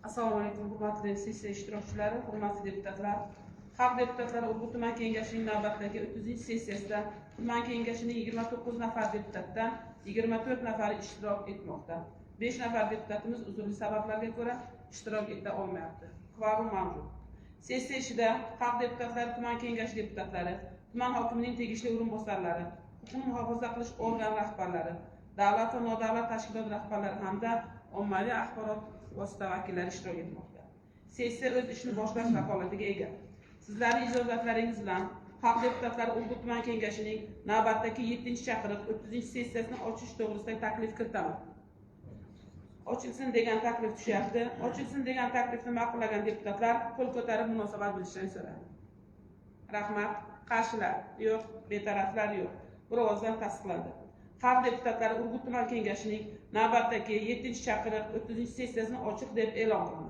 Assalomu alaykum, hurmatli sessiya ishtirokchilari, hurmatli deputatlar. Xalq deputatlari Urgut tuman kengashining navbatdagi 30-sessiyasida tuman kengashining 29 nafar deputatdan 24 nafari ishtirok etmoqda. 5 nafar deputatimiz uzrli sabablarga ko'ra ishtirok eta olmayapti. Kvorum mavjud. Sessiya ishida xalq deputatlari, tuman kengashi deputatlari, tuman hokimining tegishli o'rinbosarlari, huquqni muhofaza qilish organ rahbarlari, davlat va nodavlat tashkilot rahbarlari hamda ommaviy axborot vosita vakillari ishtirok etmoqda. Sessiya o'z ishini boshlash vakolatiga ega. Sizlarning ijozatlaringiz bilan xalq deputatlari Urgut tuman kengashining navbatdagi 7-chaqiriq 30-sessiyasini ochish to'g'risida taklif kiritaman. Ochilsin degan taklif tushyapti. Ochilsin degan taklifni ma'qullagan deputatlar qo'l ko'tarib munosabat bilishni so'rayman. Rahmat. Qarshilar yo'q, betaraflar yo'q. Bir ovozdan tasdiqlandi. Xalq deputatlari Urgut tuman kengashining navbatdagi 7-chaqiriq 30-sessiyasini ochiq deb e'lon qilindi.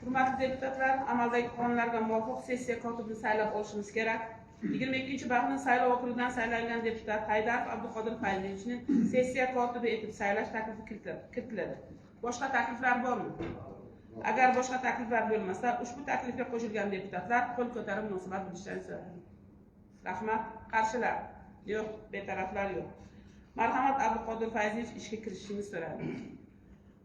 Hurmatli deputatlar, amaldagi qonunlarga muvofiq sessiya kotibini saylab olishimiz kerak. 22-bahning saylov okrugidan saylangan deputat Haydarov Abduqodir Fayziyevichni sessiya kotibi etib saylash taklifi kiritiladi. Boshqa takliflar bormi? Agar boshqa takliflar bo'lmasa, ushbu taklifga qo'shilgan deputatlar qo'l ko'tarib munosabat bilishni so'rayman. Rahmat. Qarshilar yo'q, betaraflar yo'q. Marhamat, Abduqodir Fayziyevich ishga kirishishni so'rayman.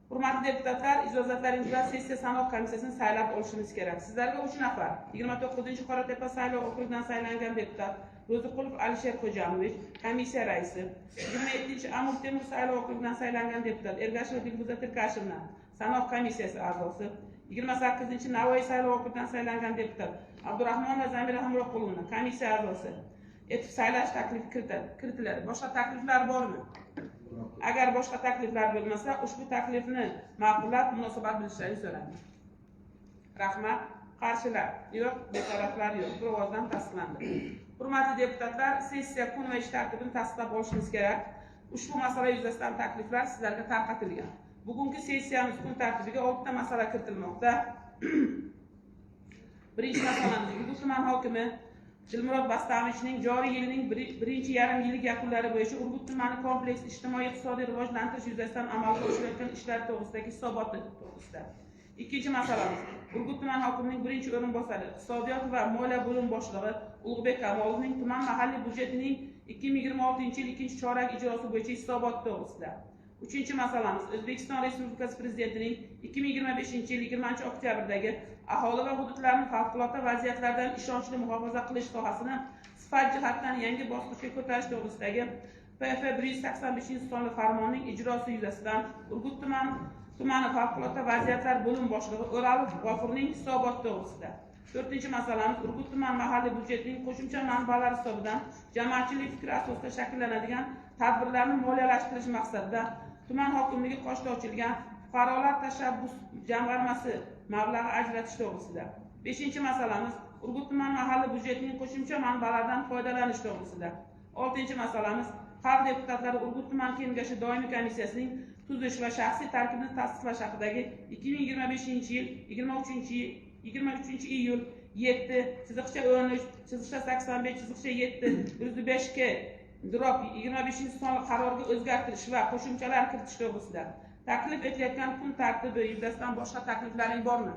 Hurmatli deputatlar, ijozatlaringiz bilan sessiya sanoq komissiyasini saylab olishimiz kerak. Sizlarga 3 nafar 29-Qoratepa saylov okrugidan saylangan deputat Ro'ziqulov Alisher Xo'jamovich, komissiya raisi, 27-Amur Temur saylov okrugidan saylangan deputat Ergashev Dilfuza Tirkashevna sanoq komissiyasi a'zosi, 28-Navoiy saylov okrugidan saylangan deputat Abdurahmonova Zamira Hamroqulovna komissiya a'zosi etib saylash taklifi kiritiladi. Boshqa takliflar bormi? Agar boshqa takliflar bo'lmasa, ushbu taklifni ma'qullab munosabat bilishlarini so'rayman. Rahmat. Qarshilar yo'q, betaraflar yo'q. Bir ovozdan tasdiqlandi. Hurmatli deputatlar, sessiya kun va ish tartibini tasdiqlab olishimiz kerak. Ushbu masala yuzasidan takliflar sizlarga tarqatilgan. Bugungi sessiyamiz kun tartibiga 6 ta masala kiritilmoqda. Birinchi masalamiz Urgut tuman hokimi Dilmurod Bastamovichning joriy yilning birinchi yarim yillik yakunlari bo'yicha Urgut tumani kompleks ijtimoiy-iqtisodiy rivojlantirish yuzasidan amalga oshirilayotgan ishlar to'g'risidagi hisoboti to'g'risida. Ikkinchi masalamiz Urgut tuman hokimining birinchi o'rinbosari iqtisodiyot va moliya bo'lim boshlig'i Ulug'bek Kamolovning tuman mahalliy byudjetining 2026 yil ikkinchi chorak ijrosi bo'yicha hisoboti to'g'risida. Uchinchi masalamiz O'zbekiston Respublikasi Prezidentining 2025 yil 20 oktyabrdagi aholi va hududlarni favqulodda vaziyatlardan ishonchli muhofaza qilish sohasini sifat jihatdan yangi bosqichga ko'tarish to'g'risidagi PF 185 sonli farmonning ijrosi yuzasidan Urgut tumani favqulodda vaziyatlar bo'lim boshlig'i O'ralov G'ofurning hisoboti to'g'risida. To'rtinchi masalamiz Urgut tuman mahalliy byudjetining qo'shimcha manbalari hisobidan jamoatchilik fikri asosida shakllanadigan tadbirlarni moliyalashtirish maqsadida tuman hokimligi qoshida ochilgan fuqarolar tashabbus jamg'armasi mablag'i ajratish to'g'risida. Beshinchi masalamiz Urgut tuman mahalliy byudjetining qo'shimcha manbalaridan foydalanish to'g'risida. Oltinchi masalamiz xalq deputatlari Urgut tuman kengashi doimiy komissiyasining tuzish va shaxsiy tarkibini tasdiqlash haqidagi 2025 yil 23 iyul 7-13-85-7-105 k drop 25 sonli qarorga o'zgartirish va qo'shimchalar kiritish to'g'risida. Taklif etilayotgan kun tartibi yuzasidan boshqa takliflaring bormi?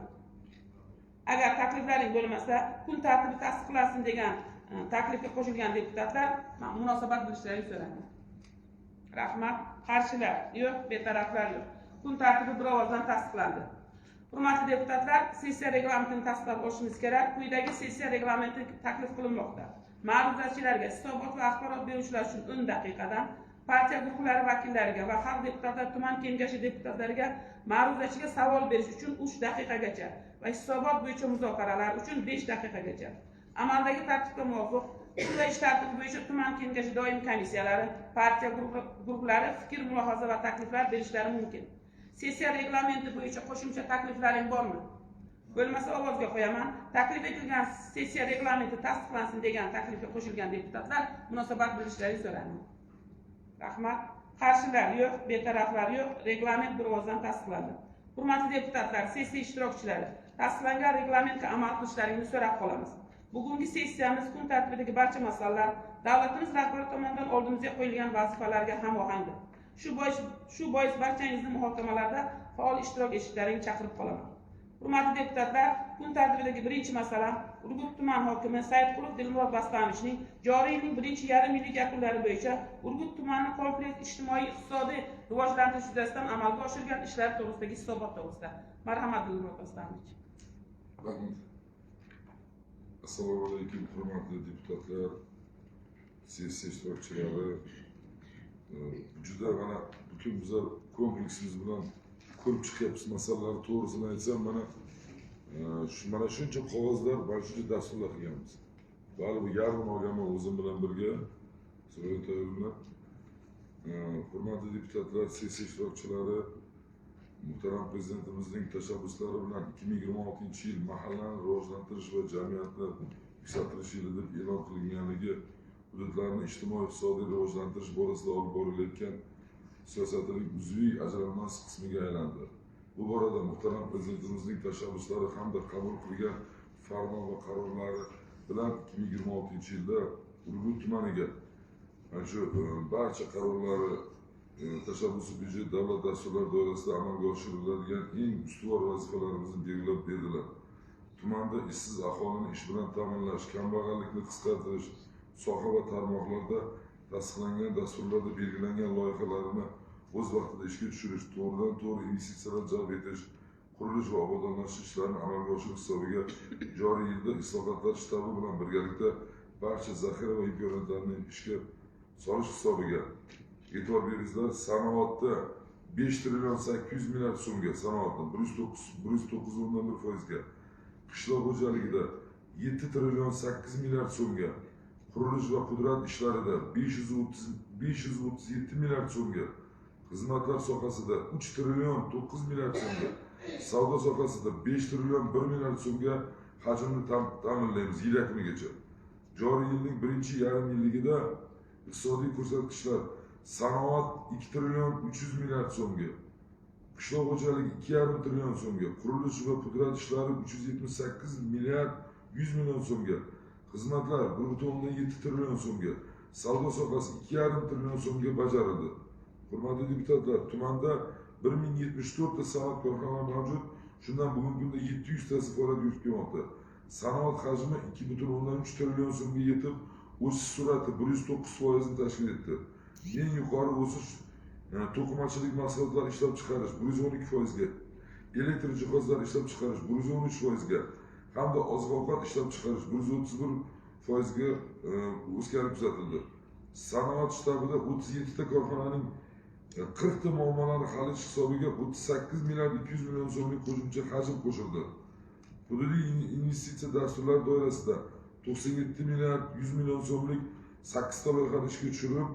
Agar takliflaring bo'lmasa, kun tartibi tasdiqlansin degan taklifga qo'shilgan deputatlar munosabat bilishlarini so'rayman. Rahmat. Qarshilar yo'q, betaraflar yo'q. Kun tartibi bir ovozdan tasdiqlandi. Hurmatli deputatlar, sessiya reglamentini tasdiqlab olishimiz kerak. Quyidagi sessiya reglamenti taklif qilinmoqda. Ma'ruzachilarga, hisobot va axborot beruvchilar uchun 10 daqiqadan, partiya guruhlari vakillariga va xalq deputatlar tuman kengashi deputatlariga ma'ruzachiga savol berish uchun 3 daqiqagacha va hisobot bo'yicha muzokaralar uchun 5 daqiqagacha. Amaldagi tartibga muvofiq usul va ish tartibi bo'yicha tuman kengashi doimiy komissiyalari, partiya guruhlari fikr, mulohaza va takliflar berishlari mumkin. Sessiya reglamenti bo'yicha qo'shimcha takliflaring bormi? Bo'lmasa ovozga qo'yaman. Taklif etilgan sessiya reglamenti tasdiqlansin degan taklifga qo'shilgan deputatlar munosabat bilishlarini so'rayman. Rahmat. Qarshilar yo'q, betaraflar yo'q. Reglament bir ovozdan tasdiqlandi. Hurmatli deputatlar, sessiya ishtirokchilari, tasdiqlangan reglamentga amal qilishlaringizni so'rab qolamiz. Bugungi sessiyamiz kun tartibidagi barcha masalalar davlatimiz rahbari tomonidan oldimizga qo'yilgan vazifalarga hamohangdir. Shu bois barchangizni muhokamalarda faol ishtirok etishlaringizni chaqirib qolaman. Hurmatli deputatlar, kun tartibidagi birinchi masala Urgut tuman hokimi Saidqulov Dilmurod Bastamovichning joriy yilning birinchi yarim yillik yakunlari bo'yicha Urgut tumani kompleks ijtimoiy-iqtisodiy rivojlantirish yuzasidan amalga oshirgan ishlar to'g'risidagi hisobot to'g'risida. Marhamat, Dilmurod Bastamovich. Rahmat. Assalomu alaykum, hurmatli deputatlar, sessiya ishtirokchilari. Juda mana butun bizlar kompleksimiz bilan ko'rib chiqyapmiz masalalar to'g'risini aytsam, mana shuncha qog'ozlar, mana shuncha dasturlar qilganmiz. Bali bu yarmi olganman o'zim bilan birga, So'roytoy bilan. Hurmatli deputatlar, sessiya ishtirokchilari, muhtaram prezidentimizning tashabbuslari bilan 2026 yil mahallani rivojlantirish va jamiyatni yuksaltirish yili deb e'lon qilinganligi hududlarni ijtimoiy-iqtisodiy rivojlantirish borasida olib borilayotgan siyosatining uzviy ajralmas qismiga aylandi. Bu borada muhtaram prezidentimizning tashabbuslari hamda qabul qilgan farmon va qarorlari bilan 2026 yilda Urgut tumaniga shu barcha qarorlari tashabbusi byudjet davlat dasturlari doirasida amalga oshiriladigan eng ustuvor vazifalarimizni belgilab berdilar. Tumanda ishsiz aholini ish bilan ta'minlash, kambag'allikni qisqartirish, soha va tarmoqlarda tasdiqlangan dasturlarda belgilangan loyihalarni o'z vaqtida ishga tushirish, to'g'ridan-to'g'ri investitsiyalar jalb etish, qurilish va obodonlashtirish ishlarini amalga oshirish hisobiga joriy yilda islohotlar shtabi bilan birgalikda barcha zaxira va imkoniyatlarni ishga solish hisobiga e'tibor beringizlar. Sanoatda 5 trillion 800 milliard so'mga, sanoatda 109.1%ga, qishloq xo'jaligida 7 trillion 8 milliard so'mga, qurilish va pudrat ishlarida 537 milliard so'mga, xizmatlar sohasida 3 trillion 9 milliard so'mga, savdo sohasida 5 trillion 1 milliard so'mga hajmni ta'minlaymiz yil yakunigacha. Joriy yilning birinchi yarim yilligida iqtisodiy ko'rsatkichlar sanoat 2 trillion 300 milliard so'mga, qishloq xo'jaligi 2,5 trillion so'mga, qurilish va pudrat ishlari 378 milliard 100 million so'mga, xizmatlar 1,7 trillion so'mga, savdo sohasi 2,5 trillion so'mga bajarildi. Hurmatli deputatlar, tumanda 1074 ta sanoat korxonalari mavjud. Shundan bugungi kunda 700 tasi faoliyat yuritib kelmoqda. Sanoat hajmi 2,3 trillion so'mga yetib, o'sish sur'ati 109% ni tashkil etdi. Eng yuqori o'sish to'qimachilik mahsulotlari ishlab chiqarish 112% ga, elektr jihozlar ishlab chiqarish 113% ga hamda oziq-ovqat ishlab chiqarish 131% ga o'zgarish kuzatildi. Sanoat shtabida 37 ta korxonaning 40 ta muammolarni hal etish hisobiga 38 milliard 200 million so'mlik qo'shimcha hajm qo'shildi. Hududiy investitsiya dasturlari doirasida 97 milliard 100 million so'mlik 8 ta loyihani ishga tushirilib,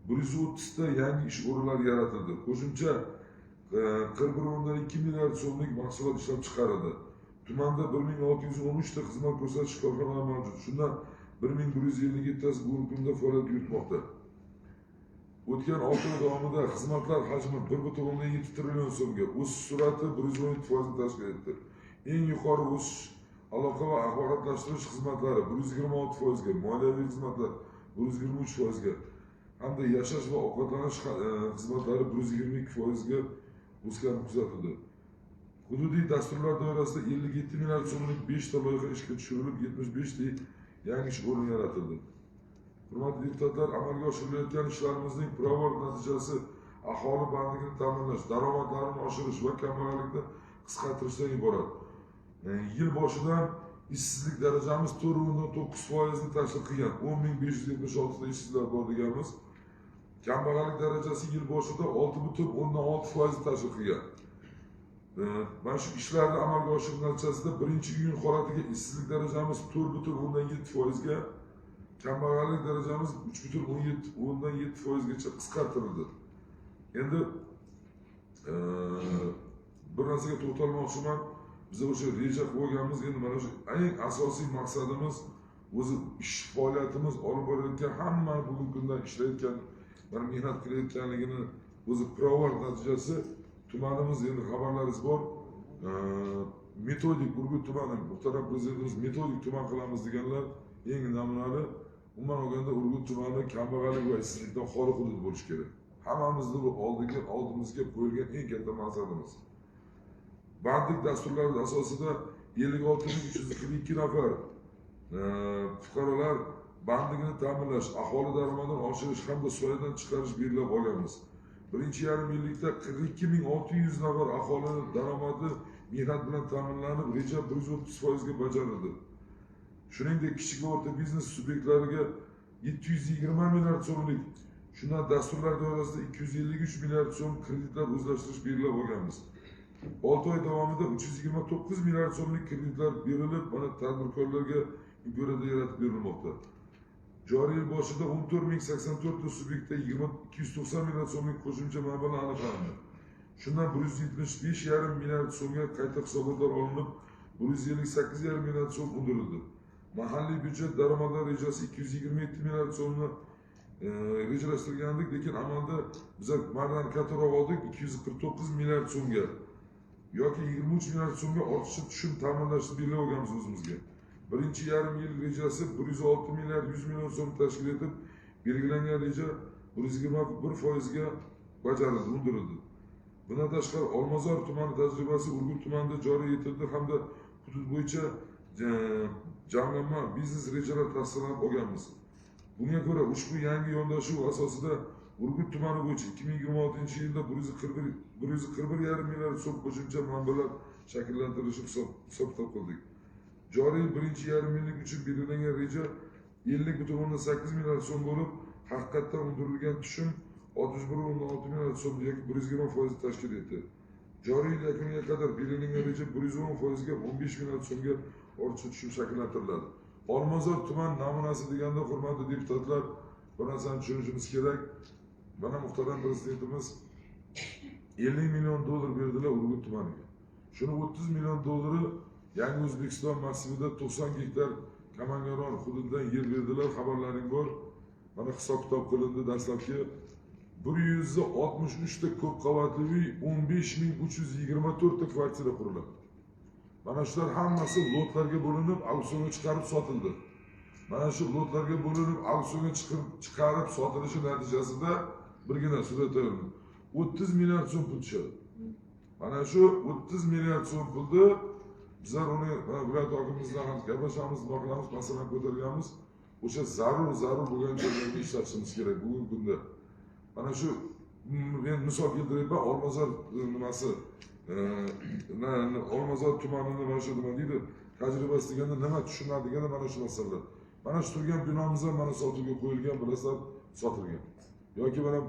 130 ta yangi ish o'rinlari yaratildi. Qo'shimcha 41,2 milliard so'mlik mahsulot ishlab chiqarildi. Tumanda 1613 ta xizmat ko'rsatish korxonalari mavjud. Shundan 1157 tasi bugungi kunda faoliyat yuritmoqda. O'tgan 6 oy davomida xizmatlar hajmi 1,7 trillion so'mga, o'sish sur'ati 117% ni tashkil etdi. Eng yuqori o'sish aloqa va axborotlashtirish xizmatlari 126% ga, moliyaviy xizmatlar 123% ga hamda yashash va ovqatlanish xizmatlari 122% ga o'sgan kuzatildi. Hududiy dasturlar doirasida 57 milliard so'mlik 5 ta loyiha ishga tushirilib, 75 ta yangi ish o'rni yaratildi. Hurmatli deputatlar, amalga oshirilayotgan ishlarimizning pirovard natijasi aholi bandligini ta'minlash, daromadlarini oshirish va kambag'allikni qisqartirishdan iborat. Yil boshidan ishsizlik darajamiz 4,9% ni tashkil qilgan 10.576 ta ishsizlar bor deganmiz. Kambag'allik darajasi yil boshida 6,6% tashkil qilgan. Mana shu ishlarni amalga oshirish natijasida birinchi iyun holatiga ishsizlik darajamiz 4,7% ga, kambag'allik darajamiz 3,7% gacha qisqartirildi. Endi bir narsaga to'xtalmoqchiman. Biz o'sha reja qo'yganmiz, endi mana shu eng asosiy maqsadimiz o'zi ish faoliyatimiz olib borayotgan hamma bugungi kunda ishlayotgan, mana mehnat qilayotganligini o'zi pirovard natijasi. Tumanimiz endi xabarlaringiz bor. Metodik Urgut tumani muhtaram prezidentimiz metodik tuman qilamiz deganlar eng namunali. Umuman olganda Urgut tumani kambag'allik va ishsizlikdan xoli hudud bo'lishi kerak. Hammamizni bu oldimizga qo'yilgan eng katta maqsadimiz. Bandlik dasturlari asosida 56.342 nafar fuqarolar bandligini ta'minlash, aholi daromadini oshirish hamda soyadan chiqarish belgilab olganmiz. Birinchi yarim yillikda 42.600 nafar aholi daromadi mehnat bilan ta'minlanib, reja 130% ga bajarildi. Shuningdek, kichik va o'rta biznes subyektlariga 720 milliard so'mlik, shundan dasturlar doirasida 253 milliard so'm kreditlar o'zlashtirish belgilab olganmiz. 6 oy davomida 329 milliard so'mlik kreditlar berilib, mana tadbirkorlarga imkoniyat yaratib berilmoqda. Joriy yil boshida 14.084 ta subyektda 290 milliard so'mlik qo'shimcha mablag' aniqlandi. Shundan 175,5 milliard so'mga qayta hisobotlar olinib, 158,5 milliard so'm undirildi. Mahalliy byudjet daromadlar rejasi 227 milliard so'mni rejalashtirgandik, lekin amalda biz mardan kattaroq oldik 249 milliard so'mga yoki 23 milliard so'mga ortiqcha tushum ta'minlashni belgilab olganmiz o'zimizga. Birinchi yarim yil rejasi 106 milliard 100 million so'm tashkil etib, belgilangan reja 121% ga bajarildi, undirildi. Bundan tashqari Olmazor tumani tajribasi Urgut tumanida joriy etildi hamda hudud bo'yicha jamlanma biznes rejalar tasdiqlanib olganmiz. Bunga ko'ra ushbu yangi yondashuv asosida Urgut tumani bo'yicha 2026-yilda 141,5 milliard so'm qo'shimcha manbalar shakllantirilishi hisob-kitob qildik. Joriy yil birinchi yarim yillik uchun belgilangan reja 50,8 milliard so'm bo'lib, haqiqatdan undirilgan tushum 61,6 milliard so'm yoki 120% tashkil etdi. Joriy yil yakuniga qadar belgilangan reja 110% ga 15 milliard so'mga ortiqcha tushum shakllantiriladi. Olmazor tuman namunasi deganda, hurmatli deputatlar, bir narsani tushunishimiz kerak. Mana muhtaram prezidentimiz 50 million dollar berdilar Urgut tumaniga. Shuni 30 million dollari Yangi O'zbekiston massivida 90 gektar Kamangaron hududidan yer berdilar, xabarlaring bor. Mana hisob-kitob qilindi, dastlabki 163 ta ko'p qavatli uy, 15.324 ta kvartira quriladi. Mana shular hammasi lotlarga bo'linib, auksionga chiqarib sotildi. Mana shu lotlarga bo'linib, auksionga chiqarib sotilishi natijasida birgina surat tayyorladi. 30 milliard so'm pul tushadi. Mana shu 30 milliard so'm pulni bizlar uni viloyat hokimimizdan ham gaplashamiz, qilamiz, masalan ko'targanmiz. O'sha zarur bo'lgan joylarga ishlatishimiz kerak bugungi kunda. Mana shu men misol keltirayman, Olmazor nimasi Olmazor tumanini mana shu nima deydi, tajribasi deganda nima tushunadi deganda mana shu masalalar. Mana shu turgan binomiz ham mana sotuvga qo'yilgan, bilasizlar, sotilgan. Yoki mana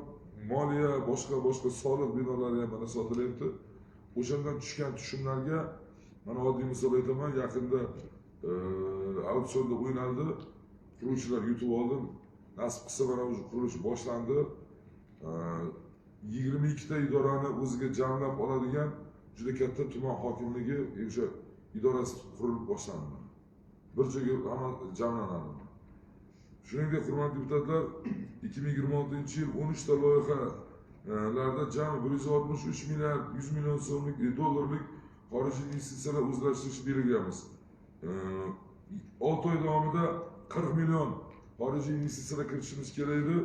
moliya, boshqa soliq binolari ham mana sotilyapti. O'shandan tushgan tushumlarga mana oddiy misol aytaman, yaqinda auksionda o'ynaldi. Quruvchilar yutib oldi. Nasib qilsa mana o'sha qurilish boshlandi. 22 ta idorani o'ziga jamlab oladigan juda katta tuman hokimligi o'sha idorasi qurilib boshlandi. Bir joyga hamma jamlanadi. Shuningdek, hurmatli deputatlar, 2026-yil 13 ta loyihalarda jami 163 milliard 100 million so'mlik dollarlik xorijiy investitsiyalar o'zlashtirish belgilaymiz. 6 oy davomida 40 million xorijiy investitsiyalar kiritishimiz kerak edi.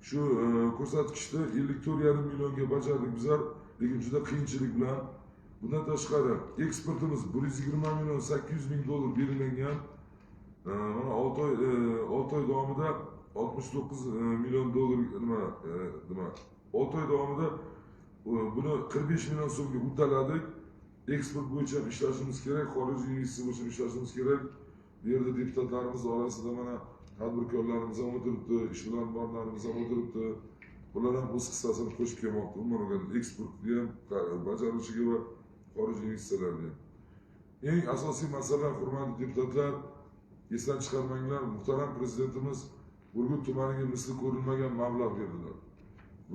Shu ko'rsatkichni 54,5 millionga bajardik bizlar, lekin juda qiyinchilik bilan. Bundan tashqari eksportimiz 120 million 800 ming dollar belgilangan. Mana 6 oy davomida 69 million dollar nima 6 oy davomida buni 45 million so'mga uddaladik. Eksport bo'yicha ham ishlashimiz kerak, xorijiy investitsiya bo'yicha ishlashimiz kerak. Bu yerda deputatlarimiz orasida mana tadbirkorlarimiz ham o'tiribdi, ishbilarmonlarimiz ham o'tiribdi. Bular ham o'z hissasini qo'shib kelmoqda. Umuman olganda eksportni ham bajarilishiga va xorijiy investitsiyalarga ham. Eng asosiy masala, hurmatli deputatlar, esdan chiqarmanglar, muhtaram prezidentimiz Urgut tumaniga misli ko'rilmagan mablag' berdilar.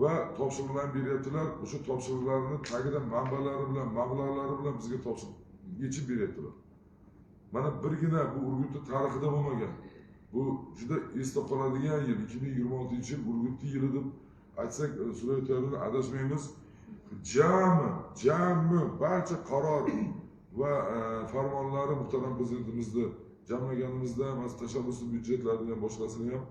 Va topshiriqlarni beryaptilar. O'sha topshiriqlarni tagida manbalari bilan, mablag'lari bilan bizga yechib beryaptilar. Mana birgina bu Urgutni tarixida bo'lmagan. Bu juda esda qoladigan yil, 2026-yil Urgutni yili deb aytsak, Surayotlarni adashmaymiz. Jami barcha qaror va farmonlari muhtaram prezidentimizni jamlaganimizda, mas tashabbusli byudjetlarni ham boshqasini ham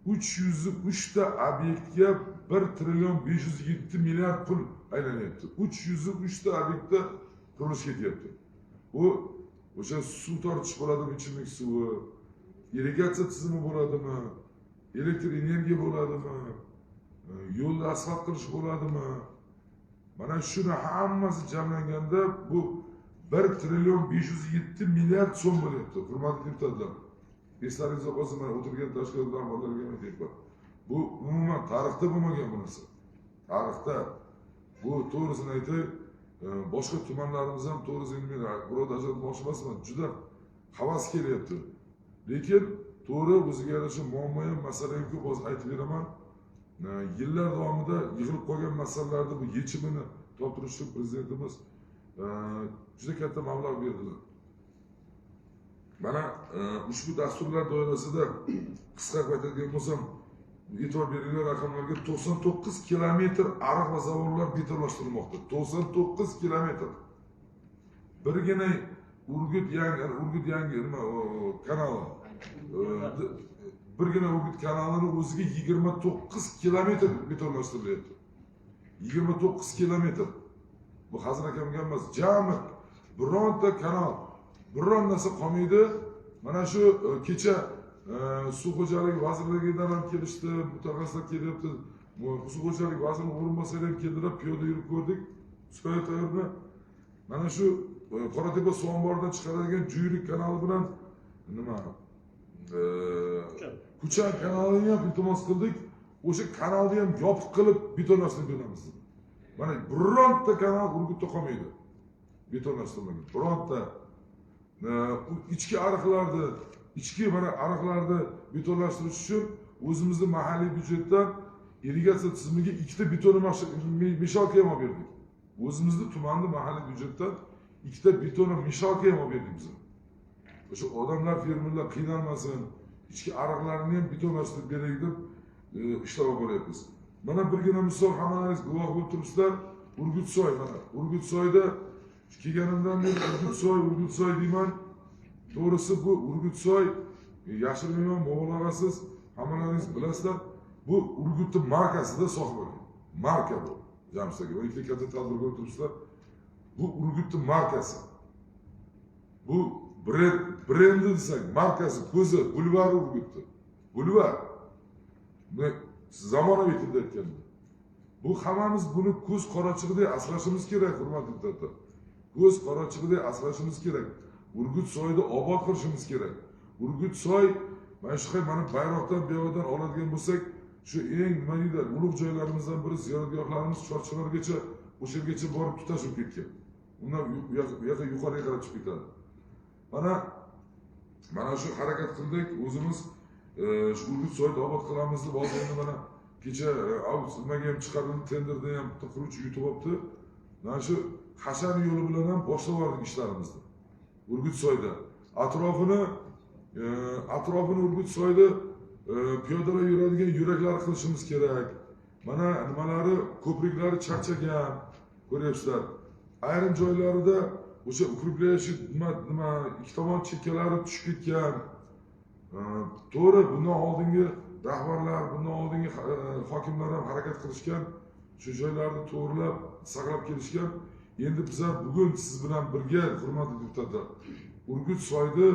303 ta obyektga 1 trillion 507 milliard pul aylanyapti. 303 ta obyektda qurilish ketyapti. Bu o'sha suv tortish bo'ladimi, ichimlik suvi, irrigatsiya tizimi bo'ladimi, elektr energiya bo'ladimi, yo'lni asfalt qilish bo'ladimi? Mana shuni hammasi jamlanganda bu 1 trillion 507 milliard so'm bo'lyapti. Hurmatli deputatlar, eslaringizda qolsin, mana o'tirgan tashkilotlar rahbarlariga aytyapman. Bu umuman tarixda bo'lmagan bu narsa. Tarixda bu to'g'risini aytay, boshqa tumanlarimiz ham to'g'risini men birovda ajratmoqchi emasman, juda havas kelyapti. Lekin to'g'ri o'ziga yarasha muammo ham, masala ham ko'p, hozir aytib beraman. Yillar davomida yig'ilib qolgan masalalarni bu yechimini toptirish uchun prezidentimiz juda katta mablag' berdilar. Mana ushbu dasturlar doirasida qisqa aytadigan bo'lsam, e'tibor beringlar raqamlarga, 99 kilometr ariq va zavorlar betonlashtirilmoqda. 99 kilometr. Birgina Urgut yangi nima kanali. Birgina Urgut kanalini o'ziga 29 kilometr betonlashtirilyapti. 29 kilometr. Bu hazır akamga emas, jami bironta kanal, biron narsa qolmaydi. Mana shu kecha suv xo'jaligi vazirligidan ham kelishdi, mutaxassislar kelyapti. Suv xo'jaligi vazirining o'rinbosari ham keldilar, piyoda yurib ko'rdik. Supayotarni mana shu Qoratepa suv omboridan chiqaradigan Juyrik kanali bilan nima Kuchan kanalini ham iltimos qildik. O'sha kanalni ham yopiq qilib betonlashtirib beramiz. Mana bironta kanal Urgutda qolmaydi. Betonlashtirilmagan. Bironta ichki ariqlarni, mana ariqlarni betonlashtirish uchun o'zimizning mahalliy byudjetdan irrigatsiya tizimiga 2 ta beton mishalka ham olib berdik. O'zimizning tumanning mahalliy byudjetdan 2 ta beton mishalka ham olib berdik biz. O'sha odamlar, fermerlar qiynalmasin, ichki ariqlarni ham betonlashtirib beraylik deb ishlar olib boryapmiz. Mana birgina misol, hammalaringiz guvoh bo'lib turibsizlar, Urgutsoy. Mana Urgutsoyda kelganimdan beri Urgutsoy deyman. To'g'risi bu Urgutsoy yashirmayman, mubolag'asiz, hammalaringiz bilasizlar. Bu Urgutning markasida sohib bo'lgan. Marka bu. Jamshidga ikkita katta tadbirkor turibsizlar. Bu Urgutning markasi. Bu brendi desak, markasi, ko'zi, bulvar Urgutni. Bulvar. Zamonaviy tilda aytganda. Bu hammamiz buni ko'z qorachig'idek asrashimiz kerak, hurmatli deputatlar. Ko'z qorachig'idek asrashimiz kerak. Urgutsoyni obod qilishimiz kerak. Urgutsoy mana shu mana bayroqdan buyoqdan oladigan bo'lsak, shu eng nima deydilar, ulug' joylarimizdan biri ziyoratgohlarimiz Chorchilargacha, o'sha yergacha borib tutashib ketgan. Undan u yoqqa yuqoriga qarab chiqib ketadi. Mana shu harakat qildik, o'zimiz shu Urgutsoyni obod qilamiz deb hozir endi mana kecha nimaga ham chiqarildi, tenderda ham bitta quruvchi yutib olibdi. Mana shu hashar yo'li bilan ham boshlab yubordik ishlarimizni. Urgutsoyda atrofini Urgutsoyda piyodalar yuradigan yo'laklar qilishimiz kerak. Mana nimalari, ko'priklari charchagan, ko'ryapsizlar. Ayrim joylarida o'sha ukreplayishi nima ikki tomon chekkalari tushib ketgan. To'g'ri, bundan oldingi rahbarlar, bundan oldingi hokimlar ham harakat qilishgan, shu joylarni to'g'rilab, saqlab kelishgan. Endi bizlar bugun siz bilan birga, hurmatli deputatlar, Urgutsoyni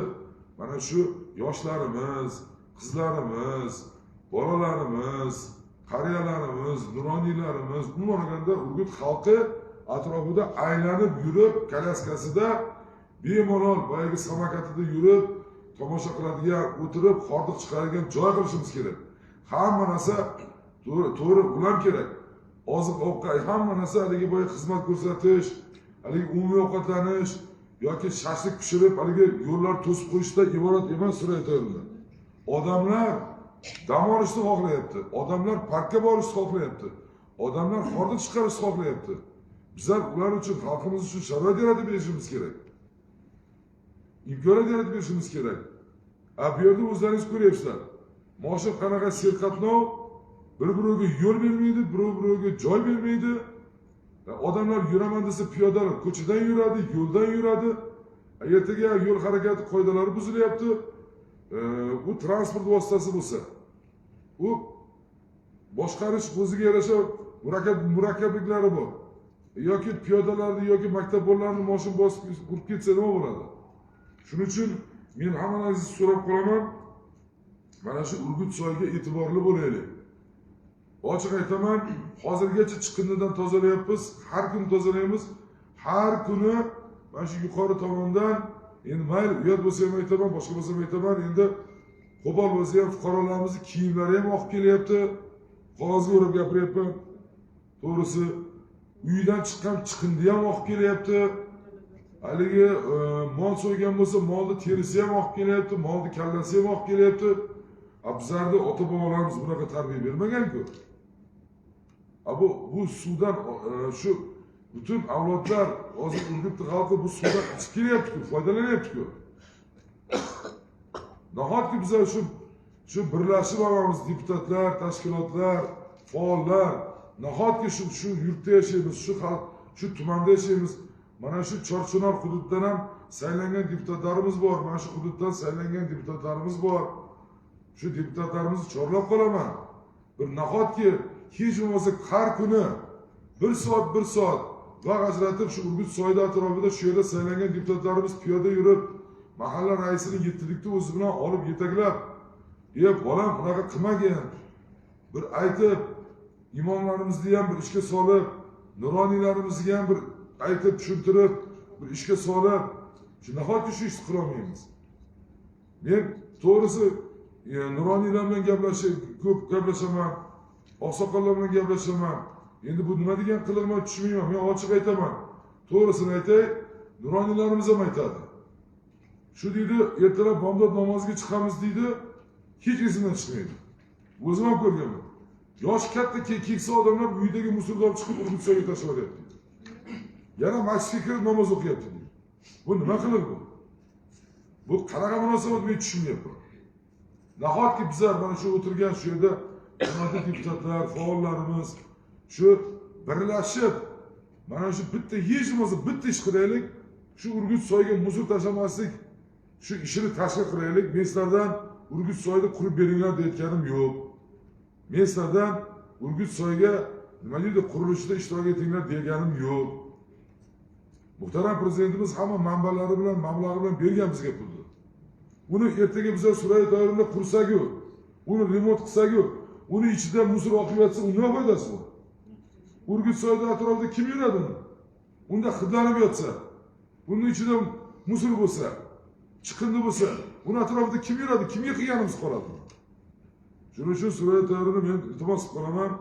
mana shu yoshlarimiz, qizlarimiz, bolalarimiz, qariyalarimiz, nuroniylarimiz, umuman olganda Urgut xalqi atrofida aylanib yurib, kolyaskasida bemalol boyagi samokatida yurib, tomosha qiladigan, o'tirib, hordiq chiqaradigan joy qilishimiz kerak. Hamma narsa to'g'ri ulam kerak. Oziq-ovqat, hamma narsa haligi boya xizmat ko'rsatish, haligi umumiy ovqatlanish yoki shashlik pishirib, haligi yo'llar to'sib qo'yishda iborat emas, suraytaylar. Odamlar dam olishni xohlayapti. Odamlar parkka borishni xohlayapti. Odamlar hordiq chiqarishni xohlayapti. Bizlar ular uchun, xalqimiz uchun sharoit yaratib berishimiz kerak. Imkoniyat yaratib berishimiz kerak. Bu yerda o'zlaringiz ko'ryapsizlar. Moshin qanaqa serqatnov, bir-biriga yo'l bermaydi, bir-biriga joy bermaydi. Odamlar yuraman desa piyodalar ko'chadan yuradi, yo'ldan yuradi. Ertaga yo'l harakati qoidalari buzilyapti. Bu transport vositasi bo'lsa, u boshqarish o'ziga yarasha murakkabliklari bor. Yoki piyodalarni yoki maktab bolalarini moshin bosib urib ketsa nima bo'ladi? Shuning uchun men hammalaringizni so'rab qolaman, mana shu Urgutsoyga e'tiborli bo'laylik. Ochiq aytaman, hozirgacha chiqindidan tozalayapmiz, har kun tozalaymiz. Har kuni mana shu yuqori tomondan, endi mayli uyat bo'lsa ham aytaman, boshqa bo'lsa ham aytaman, endi qo'pol bo'lsa ham fuqarolarimizni kiyimlari ham oqib kelyapti. Qog'ozga o'rab gapiryapman. To'g'risi, uydan chiqqan chiqindi ham oqib kelyapti. Haligi mol so'ygan bo'lsa, molni terisi ham oqib kelyapti, molni kallasi ham oqib kelyapti. Bizlarni ota-bobolarimiz bunaqa tarbiya bermagan-ku. Bu suvdan shu butun avlodlar, hozir Urgut xalqi bu suvdan ichib kelyapti-ku, foydalanyapti-ku. Nahotki bizlar shu birlashib olamiz, deputatlar, tashkilotlar, faollar, nahotki shu yurtda yashaymiz, shu tumanda yashaymiz. Mana shu Chorchinor hududidan ham saylangan deputatlarimiz bor, mana shu hududdan saylangan deputatlarimiz bor. Shu deputatlarimizni chorlab qolaman. Bir nahotki hech bo'lmasa har kuni 1 soat vaqt ajratib shu Urgutsoyda atrofida shu yerda saylangan deputatlarimiz piyoda yurib, mahalla raisini 7likda o'zi bilan olib yetaklab, bolam bunaqa qilmagin. Bir aytib, imomlarimizni ham bir ishga solib, nuroniylarimizni ham bir aytib tushuntirib, bir ishga solib, shu nahotki shu ishni qila olmaymiz. Men to'g'risi nuroniylar bilan ko'p gaplashaman, oqsoqollar bilan gaplashaman. Endi bu nima degan qilig'imga tushmayman. Men ochiq aytaman. To'g'risini aytay, nuroniylarimiz ham aytadi. Shu deydi, ertalab bomdod namoziga chiqamiz deydi, hech esimdan chiqmaydi. O'zim ham ko'rganman. Yosh katta keksa odamlar uydagi musulni olib chiqib Urgutsoyga tashlayapti. Yana masjidga kirib namoz o'qiyapti deydi. Bu nima qiliq bu? Bu qanaqa munosabat, men tushunmayapman. Nahotki bizlar mana shu o'tirgan shu yerda hurmatli deputatlar, faollarimiz shu birlashib Mana shu bitta hech bo'lmasa bitta ish qilaylik. Shu Urgut soyga muzor tashlamaslik, shu ishini tashkil qilaylik. Men sizlardan Urgut soyida qurib beringlar deyotganim yo'q. Men sizlardan Urgut soyga nima deydi qurilishida ishtirok etinglar deganim yo'q. Muhtaram prezidentimiz hamma manbalari bilan, mablag'i bilan bergan bizga pulni. Buni ertaga bizlar Suray doirasida qursak-ku, uni remont qilsak-ku, uni ichida muzor oqib yotsa, uni nima foydasi bor? Urgut soyida atrofida kim yuradi uni? Unda hidlanib yotsa, bunun ichida muzor bo'lsa, chiqindi bo'lsa, uni atrofida kim yuradi? Kimga qilganimiz qoladi? Shuning uchun Suray doirasida men iltimos qilaman.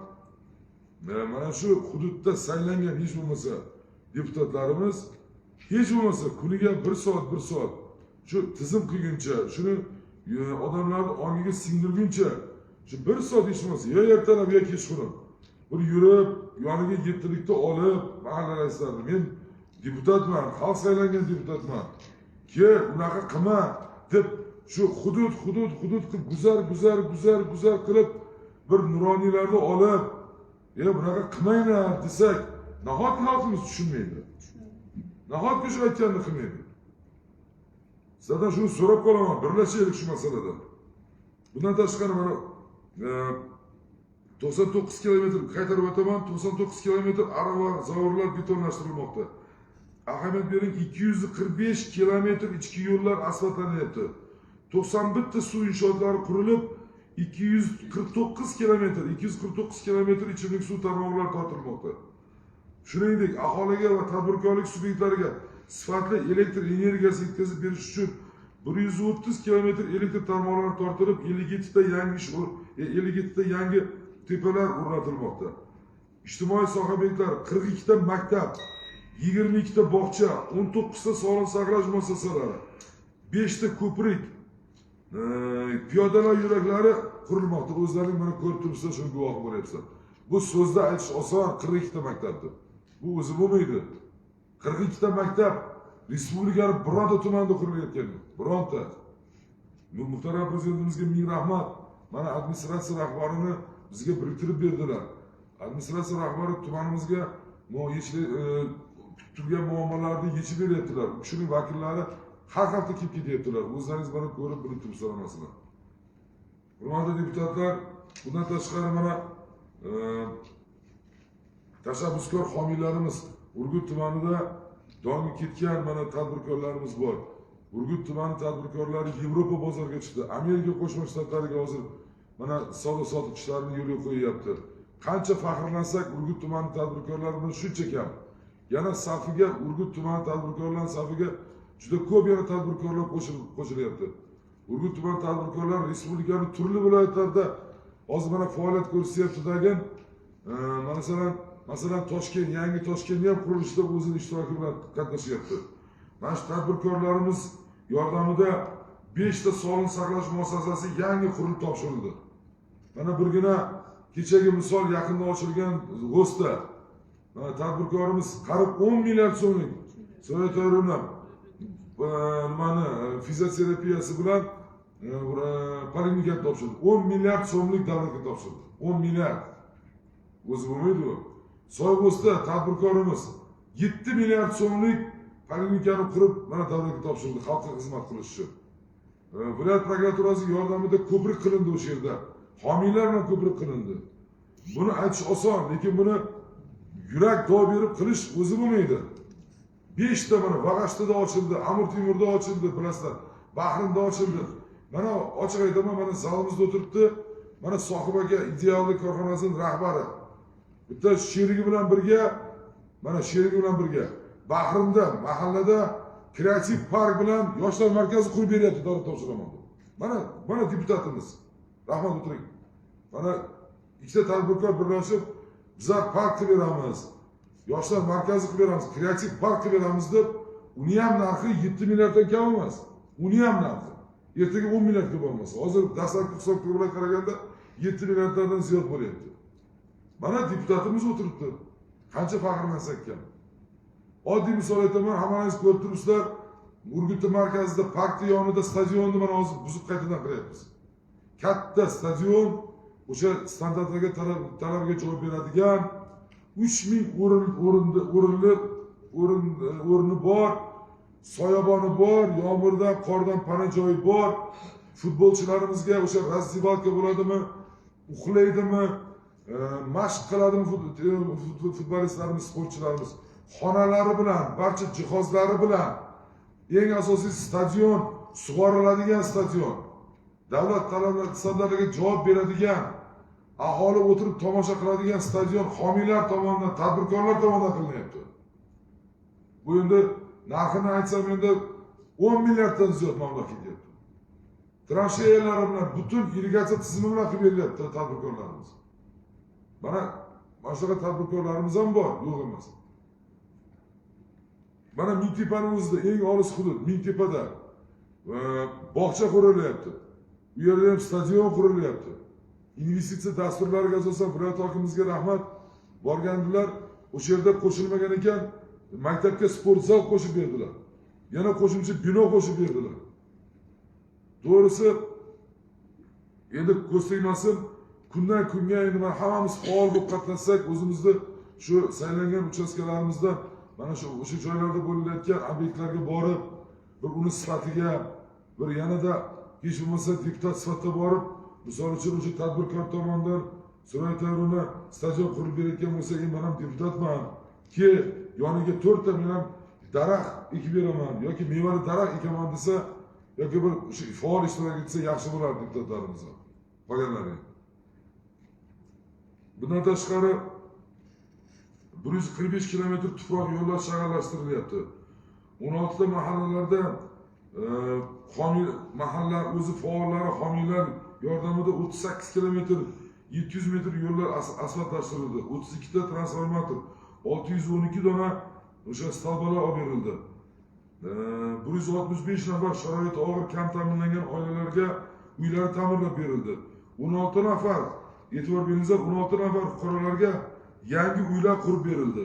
Mana shu hududda saylangan hech bo'lmasa deputatlarimiz hech bo'lmasa kuniga 1 soat shu tizim qilguncha, shuni odamlarni ongiga singdirguncha, shu 1 soat hech bo'lmasa yo ertalab yo kechqurun bir yurib, yoniga yettilikda olib, mahalla raislarni men deputatman, xalq saylangan deputatman. Unaqa qilma deb shu hudud qilib guzar qilib bir nuroniylarni olib, bunaqa qilmanglar desak, nahotki xalqimiz tushunmaydi. Nahotki shu aytganini qilmaydi. Sizlardan shuni so'rab qolaman, birlashaylik shu masalada. Bundan tashqari mana 99 kilometr qaytarib o'taman, 99 kilometr arava zavorlar betonlashtirilmoqda. Ahamiyat bering, 245 kilometr ichki yo'llar asfaltlanyapti. 91 ta suv inshootlari qurilib, 249 kilometr ichimlik suv tarmoqlari tortilmoqda. Shuningdek, aholiga va tadbirkorlik subyektlariga sifatli elektr energiyasi yetkazib berish uchun 130 kilometr elektr tarmoqlari tortilib, 57 ta yangi tepalar o'rnatilmoqda. Ijtimoiy soha obyektlari, 42 ta maktab, 22 ta bog'cha, 19 ta sog'liqni saqlash muassasalari, 5 ta ko'prik, piyodalar yo'laklari qurilmoqda. O'zlaring mana ko'rib turibsizlar, shunga guvoh bo'lyapsizlar. Bu so'zda aytish oson, 42 ta maktabdir. Bu o'zi bo'lmaydi. 42 ta maktab respublikaning bironta tumanida qurilayotgan yo'q. Bironta. Muhtaram prezidentimizga ming rahmat. Mana administratsiya rahbarini bizga biriktirib berdilar. Administratsiya rahbari tumanimizga turgan muammolarni yechib beryaptilar. Shuning vakillari har hafta kelib ketyaptilar. O'zlaringiz mana ko'rib bilib turibsizlar hammasidan. Hurmatli deputatlar, bundan tashqari mana tashabbuskor homiylarimiz Urgut tumanida dongi ketgan mana tadbirkorlarimiz bor. Urgut tumani tadbirkorlari Yevropa bozoriga chiqdi. Amerika Qo'shma Shtatlariga hozir mana savdo-sotiq ishlarini yo'lga qo'yyapti. Qancha faxrlansak, Urgut tumani tadbirkorlari bilan shuncha kam. Yana safiga Urgut tumani tadbirkorlarining safiga juda ko'p yana tadbirkorlar qo'shilyapti. Urgut tumani tadbirkorlari respublikaning turli viloyatlarida hozir mana faoliyat ko'rsatyapti degan, masalan Toshkent, yangi Toshkentni ham qurilishda o'zining ishtiroki bilan qatnashyapti. Mana shu tadbirkorlarimiz yordamida 5 ta sog'liqni saqlash muassasasi yangi qurilib topshirildi. Mana birgina kechagi misol yaqinda ochilgan G'o'sda tadbirkorimiz qarib 10 milliard so'mlik sanatoriumlar fizioterapiyasi bilan poliklinika topshirdi. 10 milliard so'mlik davlatga topshirdi. 10 milliard. O'zi bo'lmaydi bu. Soyg'o'sda tadbirkorimiz 7 milliard so'mlik poliklinikani qurib mana davlatga topshirdi xalqqa xizmat qilish uchun. Viloyat prokuraturasi yordamida ko'prik qilindi o'sha yerda. Homiylar bilan ko'prik qilindi. Buni aytish oson, lekin buni yurak dov berib qilish o'zi bo'lmaydi. 5 ta mana Vag'ashtada ochildi, Amir Temurda ochildi, bilasizlar. Bahrinda ochildi. Mana ochiq aytaman, mana zalimizda o'tiribdi. Mana Sohib aka ideallik korxonasining rahbari. Bitta sherigi bilan birga, Bahrinda mahallada kreativ park bilan yoshlar markazi qurib beryapti, davlat topshiraman. Mana deputatimiz. Rahmat o'tiring. Mana ikkita tadbirkor birlashib, bizlar park qilib beramiz. Yoshlar markazi qilib beramiz, kreativ park qilib beramiz deb, uni ham narxi 7 milliarddan kam emas. Uni ham narxi. Ertaga 10 milliardga bo'lmasa, hozir dastlabki hisobga bilan qaraganda 7 milliarddan ziyod bo'lyapti. Mana deputatimiz o'tiribdi. Qancha faxrlansak ham. Oddiy misol aytaman, hammangiz ko'rib turibsizlar, Urgut markazida parkning yonida stadionni mana hozir buzib qaytadan qilyapmiz. Katta stadion, o'sha standartlarga talabga javob beradigan, 3000 o'rni bor, soyaboni bor, yomg'irdan, qordan pana joyi bor. Futbolchilarimizga o'sha razzivalka bo'ladimi, uxlaydimi, mashq qiladimi futbolistlarimiz, sportchilarimiz. Xonalari bilan, barcha jihozlari bilan, eng asosiysi stadion, sug'oriladigan stadion. Davlat talablariga javob beradigan, aholi o'tirib tomosha qiladigan stadion homiylar tomonidan, tadbirkorlar tomonidan qilinyapti. Bu endi narxini aytsam endi 10 milliarddan ziyod mablag' ketyapti. Transferlar bilan, butun irrigatsiya tizimi bilan qilib berilyapti tadbirkorlarimiz. Mana shunaqa tadbirkorlarimiz ham bor, yo'q emas. Mana Mingtepaning o'zida eng olis hudud Mingtepada bog'cha qurilyapti. Bu yerda ham stadion qurilyapti. Investitsiya dasturlariga asosan viloyat hokimimizga rahmat, borgandilar. O'sha yerda qo'shilmagan ekan, maktabga sport zal qo'shib berdilar. Yana qo'shimcha bino qo'shib berdilar. To'g'risi, endi ko'z tegmasin, kundan kunga endi mana hammamiz faol bo'lib qatnashsak, o'zimizni shu saylangan uchastkalarimizda mana o'sha joylarda bo'layotgan obyektlarga borib, bir uni sifatiga, bir yanada hech bo'lmasa deputat sifatida borib, misol uchun o'sha tadbirkor tomonidan So'raytarini stadion qurib berayotgan bo'lsa, men ham deputatman, ki yoniga 4 ta men ham daraxt ekib beraman yoki mevali daraxt ekaman desa, yoki bir faol ishtirok etsa yaxshi bo'lardi deputatlarimiz ham. Qolganlari. Bundan tashqari 145 kilometr tuproq yo'llar shag'allashtirilyapti. 16 ta mahallalarda mahalla o'zi faollari, homiylar yordamida 38 kilometr 700 metr yo'llar asfaltlashtirildi. 32 ta transformator, 612 dona o'sha stolbalar olib berildi. 165 nafar sharoiti og'ir kam ta'minlangan oilalarga uylar ta'mirlab berildi. 16 nafar, e'tibor beringizlar, 16 nafar fuqarolarga yangi uylar qurib berildi.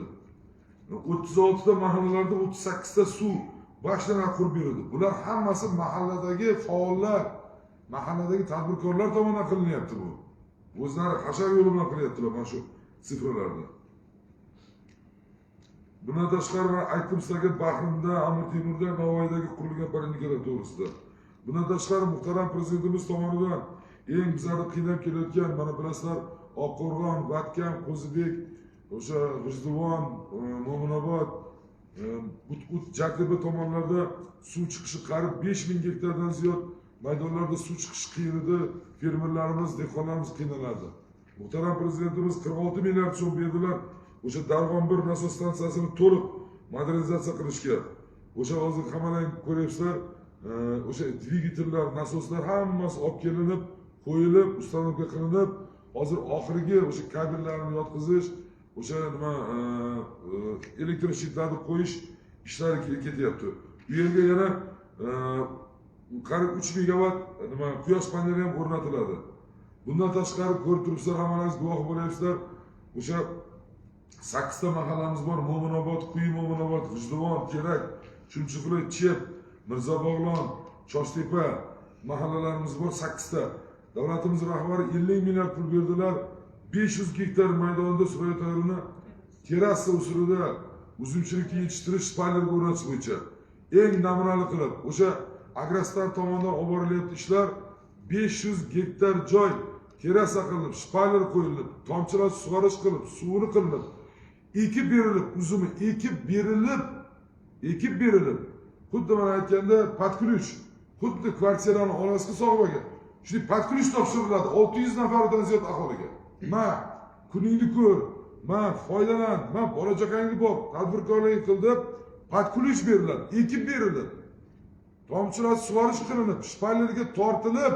36 ta mahallalarda 38 ta suv bashlar qurib berildi. Bular hammasi mahalladagi faollar, mahalladagi tadbirkorlar tomonidan qilinyapti bu. O'zlari hashar yo'li bilan qilyaptilar mana shu sifralarda. Bundan tashqari men aytdim sizlarga Bahrimda, Amir Temurda, Navoiydagi qurilgan poliklinikalar to'g'risida. Bundan tashqari muhtaram prezidentimiz tomonidan eng bizlarni qiynab kelayotgan, mana bilasizlar, Oqqo'rg'on, Vatkan, Qo'zibek, o'sha G'ijduvon, Mo'minobod, Jakobi tomonlarda suv chiqishi qarib 5000 gektardan ziyod maydonlarda suv chiqishi qiyin edi. Fermerlarimiz, dehqonlarimiz qiynaladi. Muhtaram prezidentimiz 46 milliard so'm berdilar. O'sha Darg'om 1 nasos stansiyasini to'liq modernizatsiya qilishga. O'sha hozir hammalang ko'ryapsizlar, o'sha dvigatellar, nasoslar hammasi olib kelinib, qo'yilib, ustanovka qilinib, hozir oxirgi o'sha kabellarni yotqizish, o'sha nima elektr shitlarni qo'yish ishlari ketyapti. Bu yerga yana qarib 3 megavat nima quyosh paneli ham o'rnatiladi. Bundan tashqari ko'rib turibsizlar, hammalaringiz guvoh bo'lyapsizlar. O'sha 8 ta mahallamiz bor: Mo'minobod, Quyi Mo'minobod, G'ijduvon, Kerak, Chumchuqli, Chep, Mirzobog'lon, Choshtepa mahallalarimiz bor 8 ta. Davlatimiz rahbari 50 milliard pul berdilar. 500 gektar maydonda So'raytarini terrasa usulida uzumchilikni yetishtirish shpaylerga o'rnatish bo'yicha eng namunali qilib, o'sha Agrostar tomonidan olib borilyapti ishlar. 500 gektar joy terrasa qilinib, shpayler qo'yilib, tomchilar sug'orish qilib, suvini qilinib, ekib berilib, uzumi ekib berilib, xuddi men aytganda patkulish, xuddi kvartirani olasiga sog'magan. Shunday patkulish topshiriladi 600 nafardan ziyod aholiga. Ma kuningni ko'r, ma foydalan, ma bola chaqangni boq, tadbirkorlik qil deb patkulish beriladi, ekib beriladi. Tomchilar sug'orish qilinib, shpaylerga tortilib,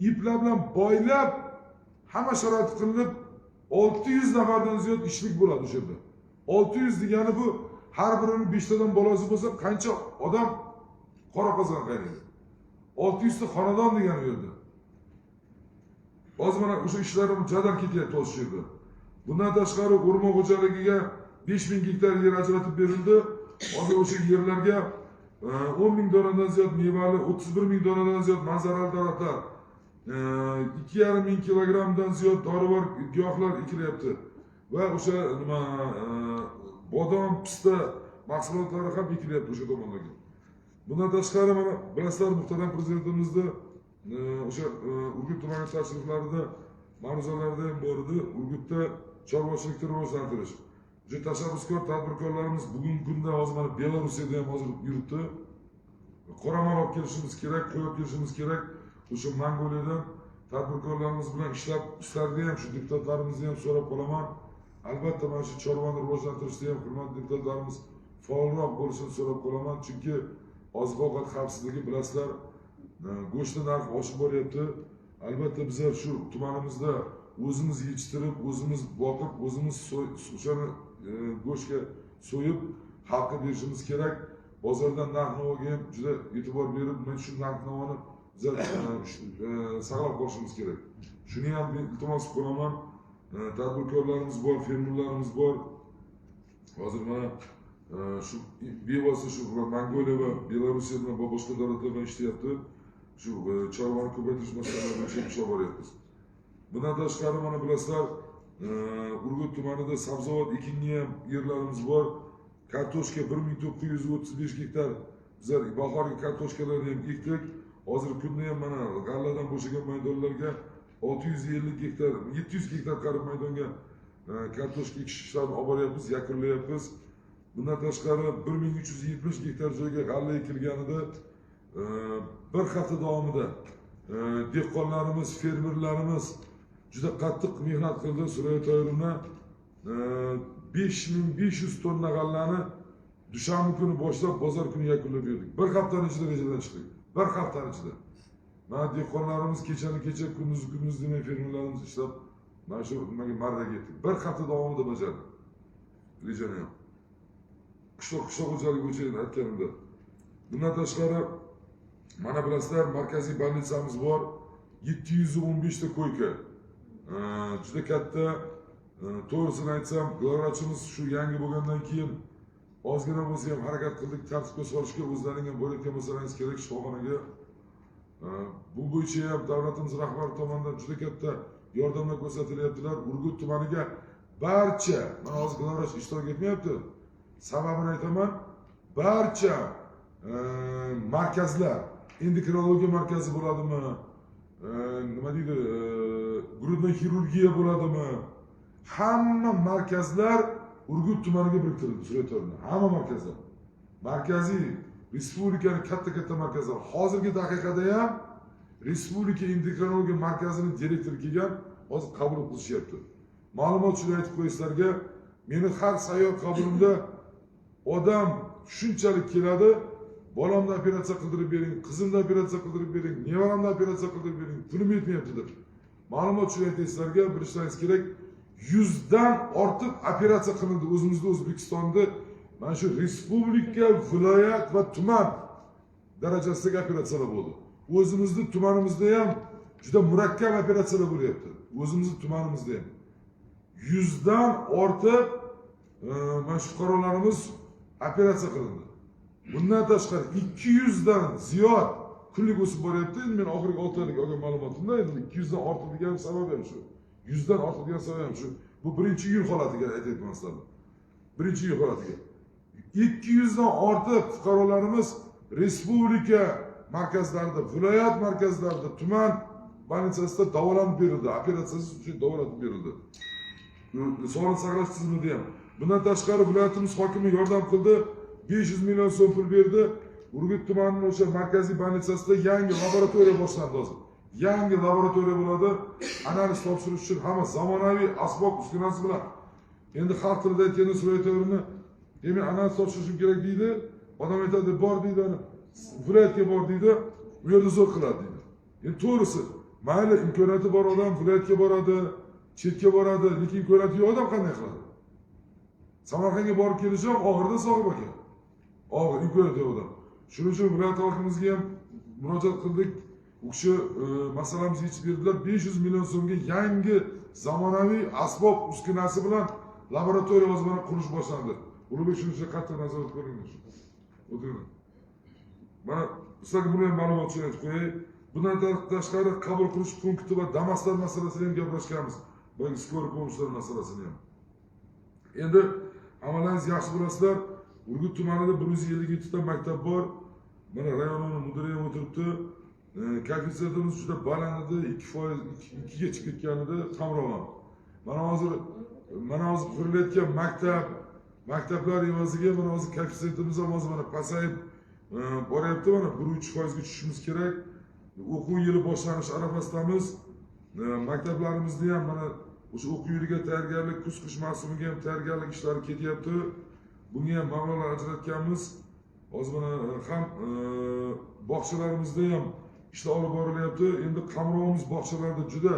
iplar bilan boylab, hamma sharoit qilinib, 600 nafardan ziyod ishlik bo'ladi o'sha yerda. 600 degani bu har birining 5 tadan bolasi bo'lsa, qancha odam qora qozon qaynaydi. 600 ta xonadon degani bu yerda. Hozir mana o'sha ishlarim jadal ketyapti o'sha yerda. Bundan tashqari o'rmon xo'jaligiga 5000 gektar yer ajratib berildi. Hozir o'sha yerlarga 10.000 donadan ziyod mevali, 31.000 donadan ziyod manzarali daraxtlar, 2.5 kilogrammdan ziyod dorivor giyohlar ekilyapti. va o'sha nima bodom, pista mahsulotlari ham ekilyapti o'sha tomonlarga. Bundan tashqari mana bilasizlar, muhtaram prezidentimizni o'sha Urgut tumani tashriflarida ma'ruzalarda ham bor edi. Urgutda chorvachilikni rivojlantirish. Juda tashabbuskor tadbirkorlarimiz bugungi kunda hozir mana Belarusda ham hozir yuribdi. Qoramal olib kelishimiz kerak, qo'yib kelishimiz kerak. O'sha Mongoliyadan tadbirkorlarimiz bilan ishlarga ham shu deputatlarimizni ham so'rab qolaman. Albatta mana shu chorvani rivojlantirishda ham hurmatli deputatlarimiz faolroq bo'lishini so'rab qolaman. Chunki oziq-ovqat xavfsizligi bilasizlar, go'shtni narxi oshib boryapti. Albatta bizlar shu tumanimizda o'zimiz yetishtirib, o'zimiz boqib, o'zimiz o'shani go'shtga so'yib xalqqa berishimiz kerak. Bozordan narx-navoga ham juda e'tibor berib, men shu narx-navoni bizlar saqlab qolishimiz kerak. Shuni ham iltimos qilaman. Tadbirkorlarimiz bor, fermerlarimiz bor. Hozir mana shu bevosita shu Mongoliya va Belorussiya bilan boshqa davlatlar bilan ishlayapti. Shu chorvani ko'paytirish masalalari bo'yicha ish olib boryapmiz. Bundan tashqari mana bilasizlar, Urgut tumanida sabzavot ekinli ham yerlarimiz bor. Kartoshka 1935 gektar. Bizlar bahorgi kartoshkalarni ham ekdik. Hozirgi kunda ham mana g'alladan bo'shagan maydonlarga 650 gektar, 700 gektar qarib maydonga kartoshka ekish ishlarini olib boryapmiz, yakunlayapmiz. Bundan tashqari 1370 gektar joyga g'alla ekilganida bir hafta davomida dehqonlarimiz, fermerlarimiz juda qattiq mehnat qildi. Surayyo Toyirova 5500 tonna g'allani dushanba kuni boshlab bozor kuni yakunlab berdik. Bir haftaning ichida rejadan chiqdik. Bir haftaning ichida. Mana dehqonlarimiz kecha kunduz demay fermerlarimiz ishlab mana shu nimaga marraga yetdik. Bir hafta davomida bajardik. Rejani ham. Qishloq xo'jaligi bo'yicha aytganimda. Bundan tashqari mana bilasizlar, markaziy bolnitsamiz bor. 715 ta ko'yka. Juda katta. To'g'risini aytsam, glorachimiz shu yangi bo'lgandan keyin ozgina bo'lsa ham harakat qildik, tartibga solishga, o'zlaring ham borayotgan bo'lsangiz kerak shifoxonaga. Bu bo'yicha ham davlatimiz rahbari tomonidan juda katta yordamlar ko'rsatilyaptilar. Urgut tumaniga barcha, mana hozir glorach ishtirok etmayapti. Sababini aytaman, barcha markazlar, endokrinologiya markazi bo'ladimi, nima deydi, grudnoy xirurgiya bo'ladimi, hamma markazlar Urgut tumaniga biriktirildi, Suraytorni. Hamma markazlar. Markaziy respublikaning katta markazlari. Hozirgi daqiqada ham Respublika endokrinologiya markazining direktori kelgan, hozir qabul qilishyapti. Ma'lumot uchun aytib qo'yishlarga, meni har sayyor qabulimda odam shunchalik keladi, bolamni operatsiya qildirib bering, qizimni operatsiya qildirib bering, nevaramni operatsiya qildirib bering, pulim yetmayapti deb. Ma'lumot uchun aytisizlarga, bilishlaringiz kerak, 100 dan ortiq operatsiya qilindi o'zimizda O'zbekistonda. Mana shu respublika, viloyat va tuman darajasidagi operatsiyalar bo'ldi. O'zimizda tumanimizda ham juda murakkab operatsiyalar bo'lyapti. O'zimizda tumanimizda ham 100 dan ortiq mana shu fuqarolarimiz operatsiya qilindi. Bundan tashqari 200 dan ziyod kunlik o'sib boryapti. Endi men oxirgi 6 oylik olgan ma'lumotimda 200 dan ortiq degan sabab ham shu. 100 dan ortiq degan sabab ham shu. Bu birinchi iyul holatiga aytyapman sizlarga. Birinchi iyul holatiga. 200 dan ortiq fuqarolarimiz respublika markazlarida, viloyat markazlarida, tuman bolnitsasida davolanib berildi, operatsiyasiz uchun davolanib berildi. Sog'liqni saqlash tizimida ham. Bundan tashqari viloyatimiz hokimi yordam qildi, 500 million so'm pul berdi. Urgut tumanining o'sha markaziy bolnitsasida yangi laboratoriya boshlandi hozir. Yangi laboratoriya bo'ladi. Analiz topshirish uchun hamma zamonaviy asbob uskunasi bilan. Endi xalq tilida aytganda Surayto'rini demak analiz topshirishim kerak deydi. Odam aytadi, bor deydi, viloyatga bor deydi, u yerda zo'r qiladi deydi. Endi to'g'risi, mayli imkoniyati bor odam viloyatga boradi, chetga boradi, lekin imkoniyati yo'q odam qanday qiladi? Samarqandga borib kelishim oxirida Sohib aka. Og'ir imkoniyati yo'q odam. Shuning uchun viloyat hokimimizga ham murojaat qildik. U kishi masalamizni yechib berdilar. 500 million so'mga yangi zamonaviy asbob uskunasi bilan laboratoriya hozir qurish boshlandi. Ulug'bek shuning uchun qattiq nazorat qilingan. O'tiring. Mana sizlarga buni ham ma'lumot uchun aytib qo'yay. Bundan tashqari qabul qilish punkti va damaslar masalasini ham gaplashganmiz. Balki skor pomishlar masalasini ham. Endi hammangiz yaxshi bilasizlar, Urgut tumanida 157 ta maktab bor. Mana rayonning mudiri ham o'tiribdi. Koeffitsiyentimiz juda baland edi, 2%, 2ga chiqib ketganida qamroq. Mana hozir qurilayotgan maktablar evaziga mana hozir koeffitsiyentimiz ham hozir mana pasayib boryapti. Mana 1-3% ga tushishimiz kerak. O'quv yili boshlanish arafasidamiz. Maktablarimizda ham mana o'sha o'quv yiliga tayyorgarlik, kuz-qish mavsumiga ham tayyorgarlik ishlari ketyapti. Bunga ham mablag'lar ajratganmiz. Hozir mana ham bog'chalarimizda ham ishlar olib borilyapti. Endi qamrovimiz bog'chalarda juda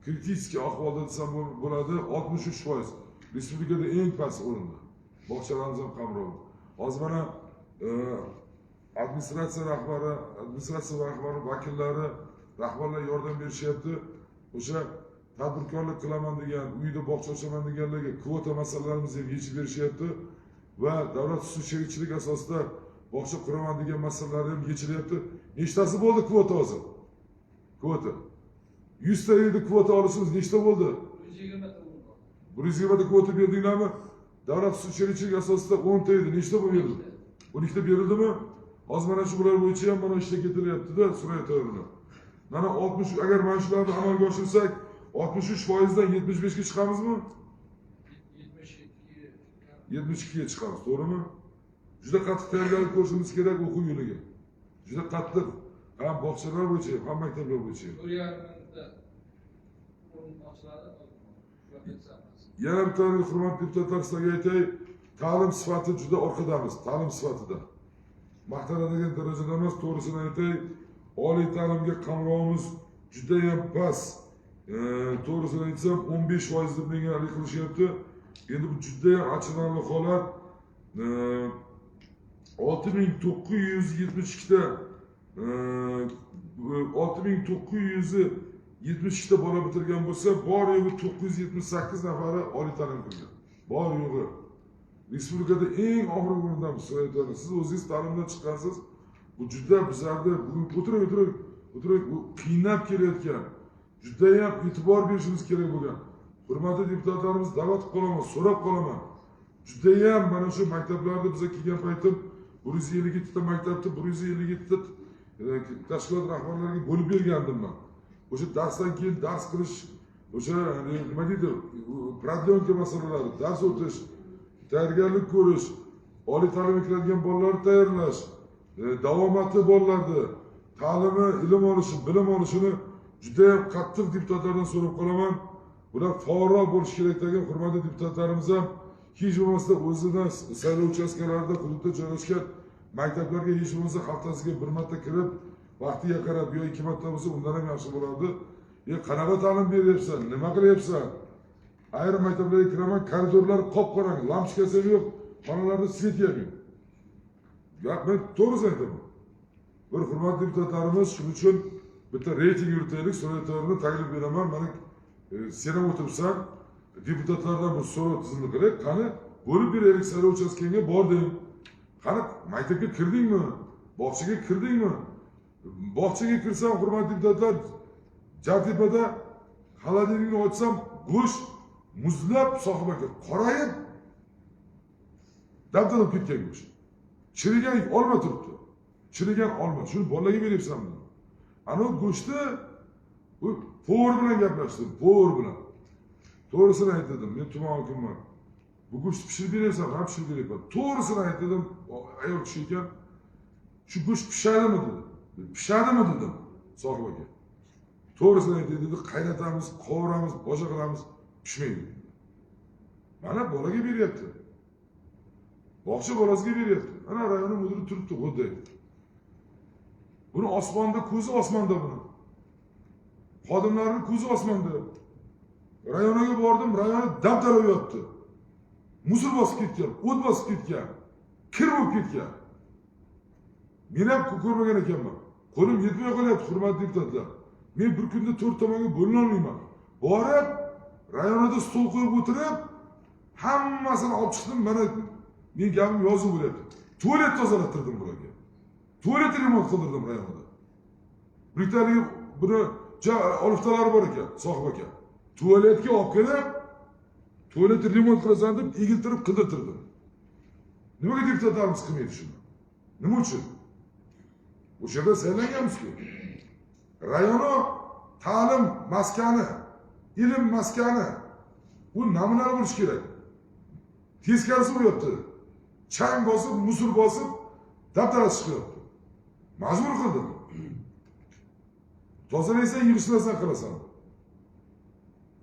kritik ahvolda desam bo'ladi. 63%. Respublikada eng past o'rinda. Bog'chalarimiz ham qamrov. Hozir mana administratsiya rahbari, vakillari, rahbarlar yordam berishyapti. O'sha tadbirkorlik qilaman degan, uyda bog'cha ochaman deganlarga kvota masalalarimizni ham yechib berishyapti va davlat xususiy sherikchilik asosida bog'cha quraman degan masalalar ham yechilyapti. Nechtasi bo'ldi kvota hozir? Kvota. 100 ta uyda kvota olishimiz nechta bo'ldi? 120 ta kvota berdinglarmi? Davlat xususiy sherikchilik asosida 10 ta edi. Nechta berildi? 12 ta berildimi? Hozir mana shu bular bo'yicha ham mana ishga ketilyapti-da, Surayya tayyorlanadi. Mana 60, agar mana shularni amalga oshirsak, 63% dan 75 ga chiqamizmi? 72 ga chiqamiz, to'g'rimi? Juda qattiq tayyorgarlik ko'rishimiz kerak o'quv yiliga. Juda qattiq ham bog'chalar bo'yicha, ham maktablar bo'yicha. Yana bir tane hurmatli deputatlar sizlarga aytay, ta'lim sifati juda orqadamiz, ta'lim sifatida. Maqtanadigan darajada emas, to'g'risini aytay, oliy ta'limga qamrovimiz juda ham past. To'g'risini aytsam 15% deb menga alik qilishyapti. Endi bu juda ham achinarli holat. 6972 ta 6972 ta bola bitirgan bo'lsa, bor yo'g'i 978 nafari oliy ta'lim qilgan. Bor yo'g'i. Respublikada eng og'ir o'rindamiz, so'rayapman. Siz o'zingiz ta'limdan chiqqansiz. Bu juda bizlarda bugun o'tirib qiynab kelayotgan, juda ham e'tibor berishimiz kerak bo'lgan. Hurmatli deputatlarimiz, da'vat qolaman, so'rab qolaman. Juda ham mana shu maktablarda biza kelgan paytim 157 ta maktabda 157 ta tashkilot rahbarlariga bo'lib bergandim men. O'sha darsdan keyin dars qilish, o'sha nima deydi, prodlonka masalalari, dars o'tish, tayyorgarlik ko'rish, oliy ta'limga kiradigan bolalarni tayyorlash, davomatli bolalarni ta'limi, ilm olishi, bilim olishini juda ham qattiq deputatlardan so'rab qolaman. Bular faolroq bo'lishi kerak degan hurmatli deputatlarimiz ham hech bo'lmasa o'zidan saylov uchastkalarida hududda joylashgan maktablarga hech bo'lmasa haftasiga bir marta kirib, vaqtiga qarab yo 2 marta bo'lsa undan ham yaxshi bo'lardi. Qanaqa ta'lim beryapsan, nima qilyapsan? Ayrim maktablarga kiraman, koridorlar qop-qorang, lampochkasi ham yo'q, xonalarda svet ham yo'q. Men to'g'risini aytaman. Bir hurmatli deputatlarimiz shuning uchun bitta reyting yuritaylik, so'rovlarni taklif beraman. Mana sen ham o'tiribsan, deputatlardan bir so'rov tizimli qilaylik. Qani bo'lib beraylik, saylov uchastkasiga bording. Qani maktabga kirdingmi? Bog'chaga kirdingmi? Bog'chaga kirsam, hurmatli deputatlar, Jartepada xolodilnikni ochsam, go'sht muzlab sohibaga qorayib dabdalab ketgan go'sht. Chirigan olma turibdi. Chirigan olma. Shuni bolalarga beryapsanmi? Ana go'shtni bu povur bilan gaplashdim, povur bilan. To'g'risini aytdim, men tuman hokimman. Bu go'shtni pishirib beryapsan, ham pishirib beryapman. To'g'risini aytdim, ayol kishi ekan. Shu go'sht pishadimi dedi. Pishadimi dedim sohibaga. To'g'risini aytdi dedi, qaynatamiz, qovuramiz, boshqa qilamiz, pishmaydi. Mana bolaga beryapti. Bog'cha bolasiga beryapti. Ana rayonning mudiri turibdi, xuddi. Buni osmonda, ko'zi osmonda buni. Xodimlarning ko'zi osmonda. Rayoniga bordim, rayoni dabdala yotdi. Musor bosib ketgan, o't bosib ketgan, kir bo'lib ketgan. Men ham ko'rmagan ekanman. Qo'lim yetmay qolyapti, hurmatli deputatlar. Men bir kunda 4 tomonga bo'lina olmayman. Borib, rayonida stol qo'yib o'tirib, hammasini olib chiqdim. Mana men gapim yozib bo'lyapti. Tualet tozalattirdim bularga. Tualet remont qildirdim rayonida. Buni oliftalari bor ekan, sohib aka. Tualetga olib kelib, tualetni remont qilasan deb egiltirib qidirtirdim. Nimaga deputatlarimiz qilmaydi shuni? Nima uchun? O'sha yerda saylanganmiz-ku. Rayono ta'lim maskani, ilm maskani bu namunali bo'lishi kerak. Teskarisi bo'lyapti. Chang bosib, musur bosib, dabdala chiqyapti. Majbur qildim. Tozalaysan, yig'ishlasan qilasan.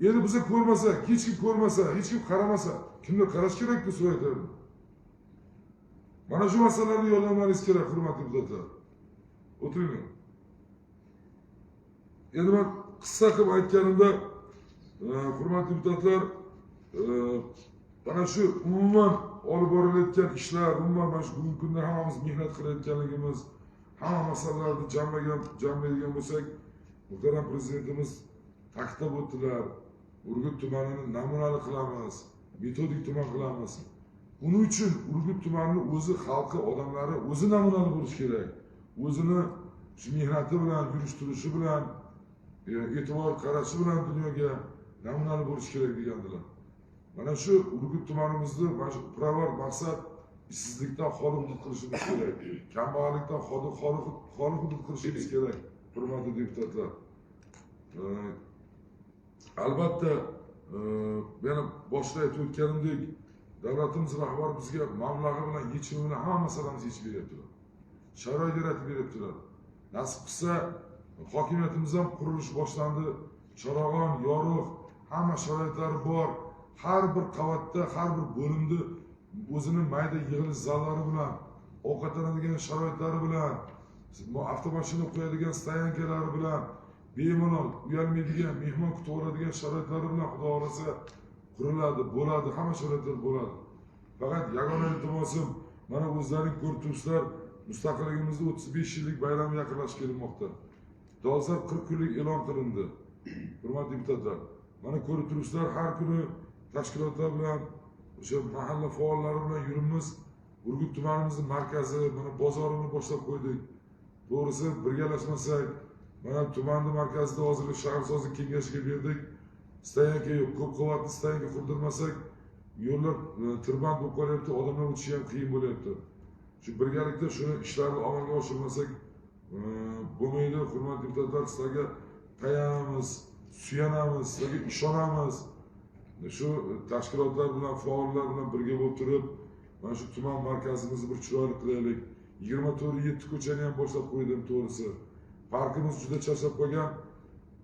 Endi bizni ko'rmasa, hech kim ko'rmasa, hech kim qaramasa, kimdir qarash kerak-ku so'raydi. Mana shu masalalarni yo'llanmangiz kerak, hurmatli deputatlar. O'tiringlar. Endi men qissa qilib aytganimda, hurmatli deputatlar, mana shu umuman olib borilayotgan ishlar, umuman mana shu bugungi kunda hammamiz mehnat qilayotganligimiz, hamma masalalarni jamlaydigan bo'lsak, muhtaram prezidentimiz ta'kidlab o'tdilar. Urgut tumanini namunali qilamiz, metodik tuman qilamiz. Buning uchun Urgut tumanining o'zi, xalqi, odamlari o'zi namunali bo'lishi kerak. O'zini shu mehnati bilan, yurish-turishi bilan, e'tibor qarashi bilan dunyoga namunali bo'lishi kerak degandilar. Mana shu Urgut tumanimizni mana shu pirovor maqsad ishsizlikdan xoli hudud qilishimiz kerak. Kambag'allikdan xoli hudud qilishimiz kerak. Hurmatli deputatlar. Albatta, yana boshida aytib o'tganimdek, davlatimiz rahbari bizga mablag'i bilan yechimi bilan hamma masalamizni yechib beryaptilar. Sharoit yaratib beryaptilar. Nasib qilsa, hokimiyatimiz ham qurilish boshlandi. Charog'on, yorug', hamma sharoitlari bor. Har bir qavatda, har bir bo'limda o'zining mayda yig'ilish zallari bilan, ovqatlanadigan sharoitlari bilan, avtomashina qo'yadigan stoyankalari bilan, bemalol uyalmaydigan, mehmon kutib oladigan sharoitlari bilan xudo xolasa quriladi, bo'ladi, hamma sharoitlar bo'ladi. Faqat yagona iltimosim, mana o'zlaring ko'rib turibsizlar, mustaqilligimizning 35 yillik bayrami yaqinlashib kelmoqda. Dolzarb 40 kunlik e'lon qilindi. Hurmatli deputatlar, mana ko'rib turibsizlar, har kuni tashkilotlar bilan, o'sha mahalla faollari bilan yuribmiz. Urgut tumanimizning markazi, mana bozorini boshlab qo'ydik. To'g'risi, birgalashmasak, mana tumanning markazida hozirgi shaharsozlik kengashiga berdik. Stoyanka yo'q, ko'p qavatli stoyanka qurdirmasak, yo'llar tirband bo'lib qolyapti, odamlar o'tishi ham qiyin bo'lyapti. Shu birgalikda shuni ishlarni amalga oshirmasak bo'lmaydi. Hurmatli deputatlar, sizlarga tayanamiz, suyanamiz, sizlarga ishonamiz. Shu tashkilotlar bilan, faollar bilan birga bo'lib turib, mana shu tuman markazimizni bir chiroyli qilaylik. 24-7 ko'chani ham boshlab qo'ydim to'g'risi. Parkimiz juda charchab qolgan.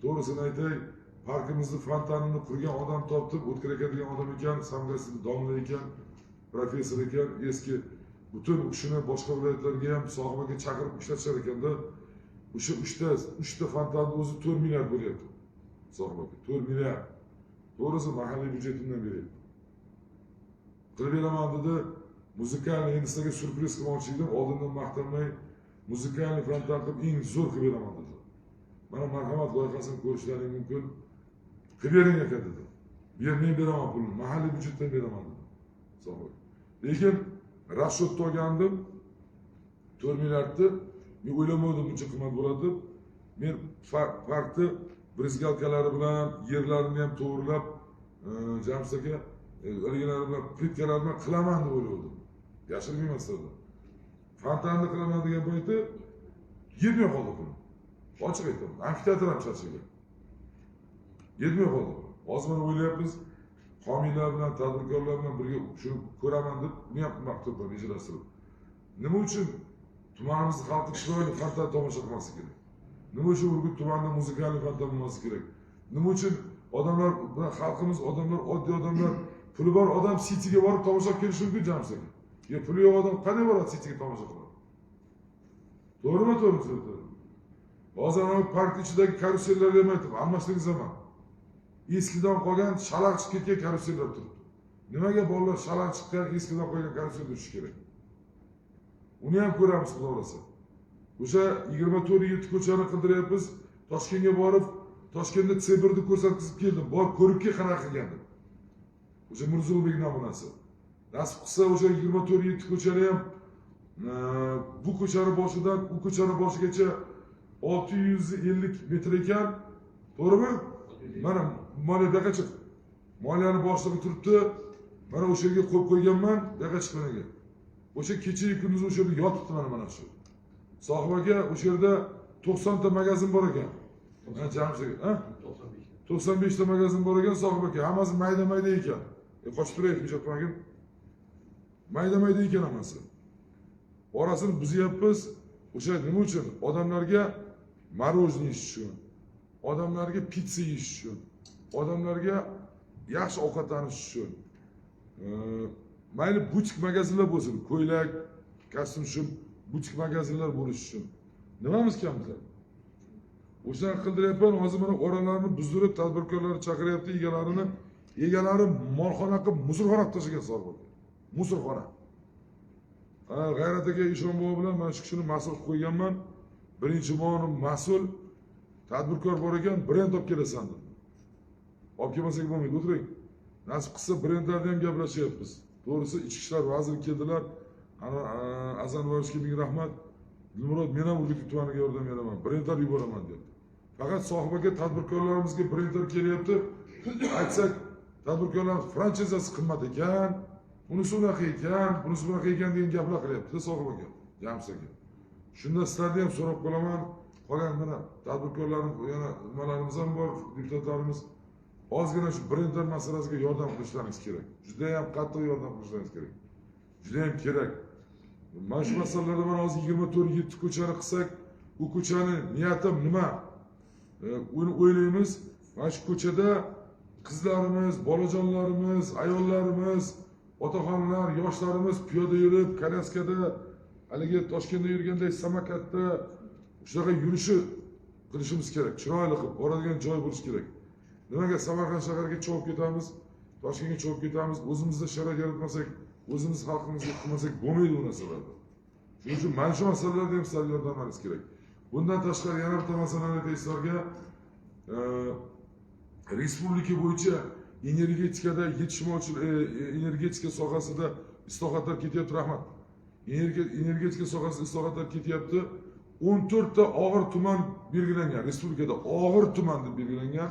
To'g'risini aytay, parkimizni fontanini qurgan odam topdim, o'tkir aka degan odam ekan, Samgasida domla ekan, professor ekan, eski butun shuni boshqa viloyatlarga ham sohibaga chaqirib ishlatishar ekanda, o'sha 3 ta fontanni o'zi 4 milliard bo'lyapti. Sohibaga 4 milliard. To'g'risi mahalliy byudjetimdan beryapti. Qilib beraman dedi, muzikalniy, endi sizlarga surpriz qilmoqchi edim, oldindan maqtanmay, muzikalniy fontan qilib eng zo'r qilib beraman dedi. Mana marhamat loyihasini ko'rishlaring mumkin. Qilib bering aka dedi. Men beraman pulni, mahalliy byudjetdan beraman dedi. So'g'ri. Lekin rashodni olgandim 4 milliardni, men o'ylamadim buncha qimmat bo'ladi deb. Men parkni brizgalkalari bilan yerlarini ham to'g'rilab, Jamis aka ilgilari bilan plitkalar bilan qilaman deb o'yladim. Yashirmayman sizlardan. Fontanni qilaman degan payti yetmay qoldi pul. Ochiq aytaman, amfiteatr ham charchagan. Yetmay qoldi. Hozir mana o'ylayapmiz, homiylar bilan, tadbirkorlar bilan birga shuni ko'raman deb, uni ham qilmoqchiman, rejalashtirib. Nima uchun tumanimizni xalqi chiroyli fontan tomosha qilmasi kerak? Nima uchun Urgut tumanida muzikali fontan bo'lmasi kerak? Nima uchun odamlar, xalqimiz, odamlar, oddiy odamlar, puli bor odam City'ga borib tomosha qilib kelishi mumkin Jamis aka. Yo, puli yo'q odam qanday boradi City'ga tomosha qiladi? To'g'rimi, to'g'rimi? Hozir ana park ichidagi karusellarni ham aytib, almashlik zamon. Eskidan qolgan shalaq chiqib ketgan karusellar turibdi. Nimaga bolalar shalaq chiqqan eskidan qolgan karuselda yurishi kerak? Uni ham ko'ramiz xudo xolasa. O'sha 24-7 ko'chani qildiryapmiz. Toshkentga borib, Toshkentda C1ni ko'rsatib keldim. Bor ko'rib ke qanaqa qilgandim. O'sha Mirzulbek namunasi. Nasib qilsa o'sha 24-7 ko'chani ham bu ko'chani boshidan u ko'chani boshigacha 650 metr ekan. To'g'rimi? Mana bu yoqqa chiq. moliyani boshlig'i turibdi. Mana o'sha yerga qo'yib qo'yganman, yo'qa chiqmanaga. O'sha kecha kunduz o'sha yerda yotibdi mana shu. Sohib aka o'sha yerda 90 ta magazin bor ekan. Ha, jamsiga, ha? 95 ta magazin bor ekan Sohib aka. Hammasi mayda-mayda ekan. Qochib turaylik, mijotmagin. Mayda-mayda ekan hammasi. Orasini buzyapmiz. O'sha nima uchun? Odamlarga marojniy yeyish uchun, odamlarga pitsa yeyish uchun, odamlarga yaxshi ovqatlanish uchun. Mayli butik magazinlar bo'lsin, ko'ylak, kostyum uchun butik magazinlar bo'lish uchun. Nimamiz kamda? O'shani qildiryapman, hozir mana oralarini buzdirib, tadbirkorlarni chaqiryapti, egalari molxona qilib muzurxona qilib tashlagan Sohib aka. Muzurxona. G'ayrat aka Ishonboy bilan mana shu kishini mas'ul qilib qo'yganman. Birinchi bo'lim mas'ul tadbirkor bor ekan, brend olib kelasan dedi. Olib kelmasak bo'lmaydi, o'tiring. Nasib qilsa brendlarni ham gaplashyapmiz. To'g'risi Ichki ishlar vaziri keldilar. Azanvarovga ming rahmat. Dilmurod, men ham Urgut tumaniga yordam beraman, brendlar yuboraman dedi. Faqat Sohib aka tadbirkorlarimizga brendlar kelyapti. Aytsak, tadbirkorlar franchizasi qimmat ekan, unisi unaqa ekan, bunisi bunaqa ekan degan gaplar qilyapti Sohib aka, Jamis aka. Shunda sizlarni ham so'rab qolaman. Qolgan mana tadbirkorlarimiz, yana nimalarimiz ham bor, deputatlarimiz. Ozgina shu brendlar masalasiga yordam qilishlaringiz kerak. Juda ham qattiq yordam qilishlaringiz kerak. Juda ham kerak. Mana shu masalalarda mana hozir 24-7 ko'chani qilsak, bu ko'chani niyatim nima? Uni o'ylaymiz. Mana shu ko'chada qizlarimiz, bolajonlarimiz, ayollarimiz, otaxonlar, yoshlarimiz piyoda yurib, kolyaskada, haligi Toshkentda yurgandek samokatda shunaqa yurishi qilishimiz kerak. Chiroyli qilib boradigan joy bo'lishi kerak. Nimaga Samarqand shahariga chopib ketamiz, Toshkentga chopib ketamiz, o'zimizda sharoit yaratmasak, o'zimiz xalqimizga qilmasak bo'lmaydi bu narsalarda. Shuning uchun mana shu masalalarda ham sizlar yordamlaringiz kerak. Bundan tashqari yana bitta masalani aytay sizlarga. Respublika bo'yicha energetikada yetishmovchilik, energetika sohasida islohotlar ketyapti, rahmat. Energetika sohasida islohotlar ketyapti. 14 ta og'ir tuman belgilangan, respublikada og'ir tuman deb belgilangan.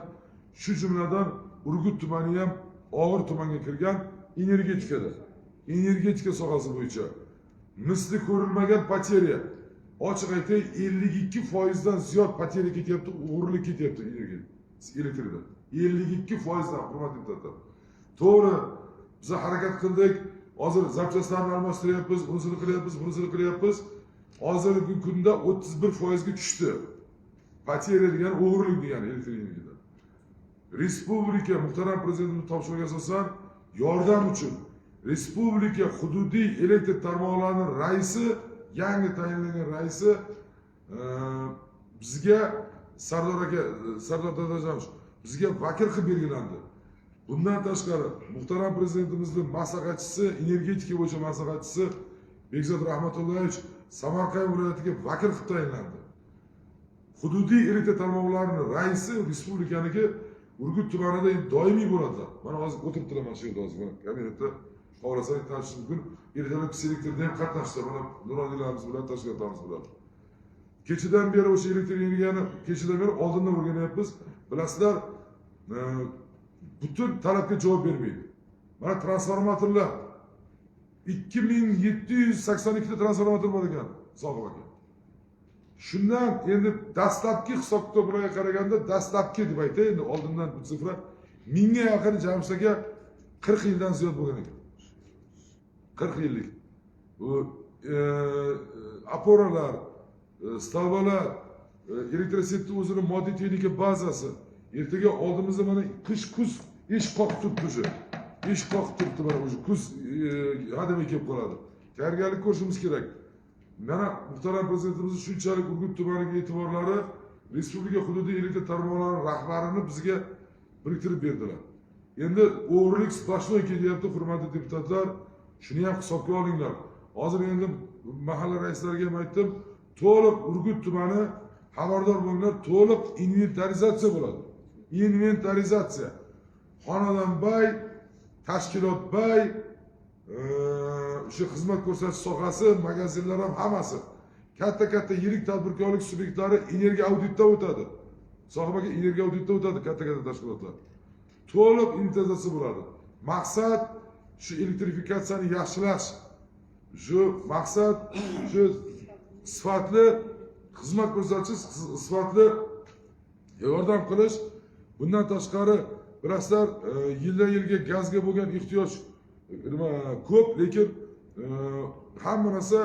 Shu jumladan Urgut tumani ham og'ir tumanga kirgan energetikada. Energetika sohasi bo'yicha misli ko'rilmagan poteriya. Ochiq aytay, 52% dan ziyod poteriya ketyapti, o'g'rilik ketyapti elektrda. 52% dan, hurmatli deputatlar. To'g'ri, biz harakat qildik. Hozir zapchastlarni almashtiryapmiz, bunisini qilyapmiz. Hozirgi kunda 31% ga tushdi. Poteriya degan o'g'rilik degani elektr energiyada. Respublika muhtaram prezidentimiz topshirig'iga asosan yordam uchun Respublika hududiy elektr tarmoqlarining raisi, yangi tayinlangan raisi bizga Sardor Dadajonovich bizga vakil qilib belgilandi. Bundan tashqari muhtaram prezidentimizning maslahatchisi, energetika bo'yicha maslahatchisi Bekzod Rahmatullayevich Samarqand viloyatiga vakil qilib tayinlandi. Hududiy elektr tarmoqlarining raisi respublikaniki Urgut tumanida doimiy bo'ladilar. Mana hozir o'tiribdilar mana shu yerda hozir kabinetda. Xohlasangiz tanishish mumkin. Ertalab selektorda ham qatnashdi. Mana nuroniylarimiz bilan, tashkilotlarimiz bilan. Kechadan beri o'sha elektr energiyani kechadan beri oldindan o'rganyapmiz. Bilasizlar, butun talabga javob bermaydi. Mana transformatorlar 2782 ta transformator bor ekan, Sohib aka. Shundan endi dastlabki hisob-kitoblarga qaraganda, dastlabki deb aytay, endi oldindan bu sifra 1000 ga yaqin Jamshidga 40 yildan ziyod bo'lgan ekan. 40 yillik. Bu oporalar, stalbalar, elektrositni o'zining moddiy texnika bazasi. Ertaga oldimizda mana qish-kuz ish qoqib turibdi o'sha. Ish qoqib turibdi mana o'sha kuz hademay kelib qoladi. Tayyorgarlik ko'rishimiz kerak. Mana muhtaram prezidentimiz shunchalik Urgut tumaniga e'tiborlari respublika hududiy elektr tarmoqlari rahbarini bizga biriktirib berdilar. Endi o'g'rilik splashnoy kelyapti, hurmatli deputatlar. Shuni ham hisobga olinglar. Hozir endi mahalla raislariga ham aytdim, to'liq Urgut tumani xabardor bo'linglar, to'liq inventarizatsiya bo'ladi. Inventarizatsiya. Xonadonbay, tashkilotbay, o'sha xizmat ko'rsatish sohasi, magazinlar ham hammasi. Katta-katta yirik tadbirkorlik subyektlari energiya auditdan o'tadi. Sohib aka energiya auditdan o'tadi katta-katta tashkilotlar. to'liq imtiyozlasa bo'ladi. Maqsad shu elektrifikatsiyani yaxshilash. Shu maqsad shu sifatli xizmat ko'rsatish, sifatli yordam qilish. Bundan tashqari bilasizlar, yildan yilga gazga bo'lgan ehtiyoj ko'p, lekin hamma narsa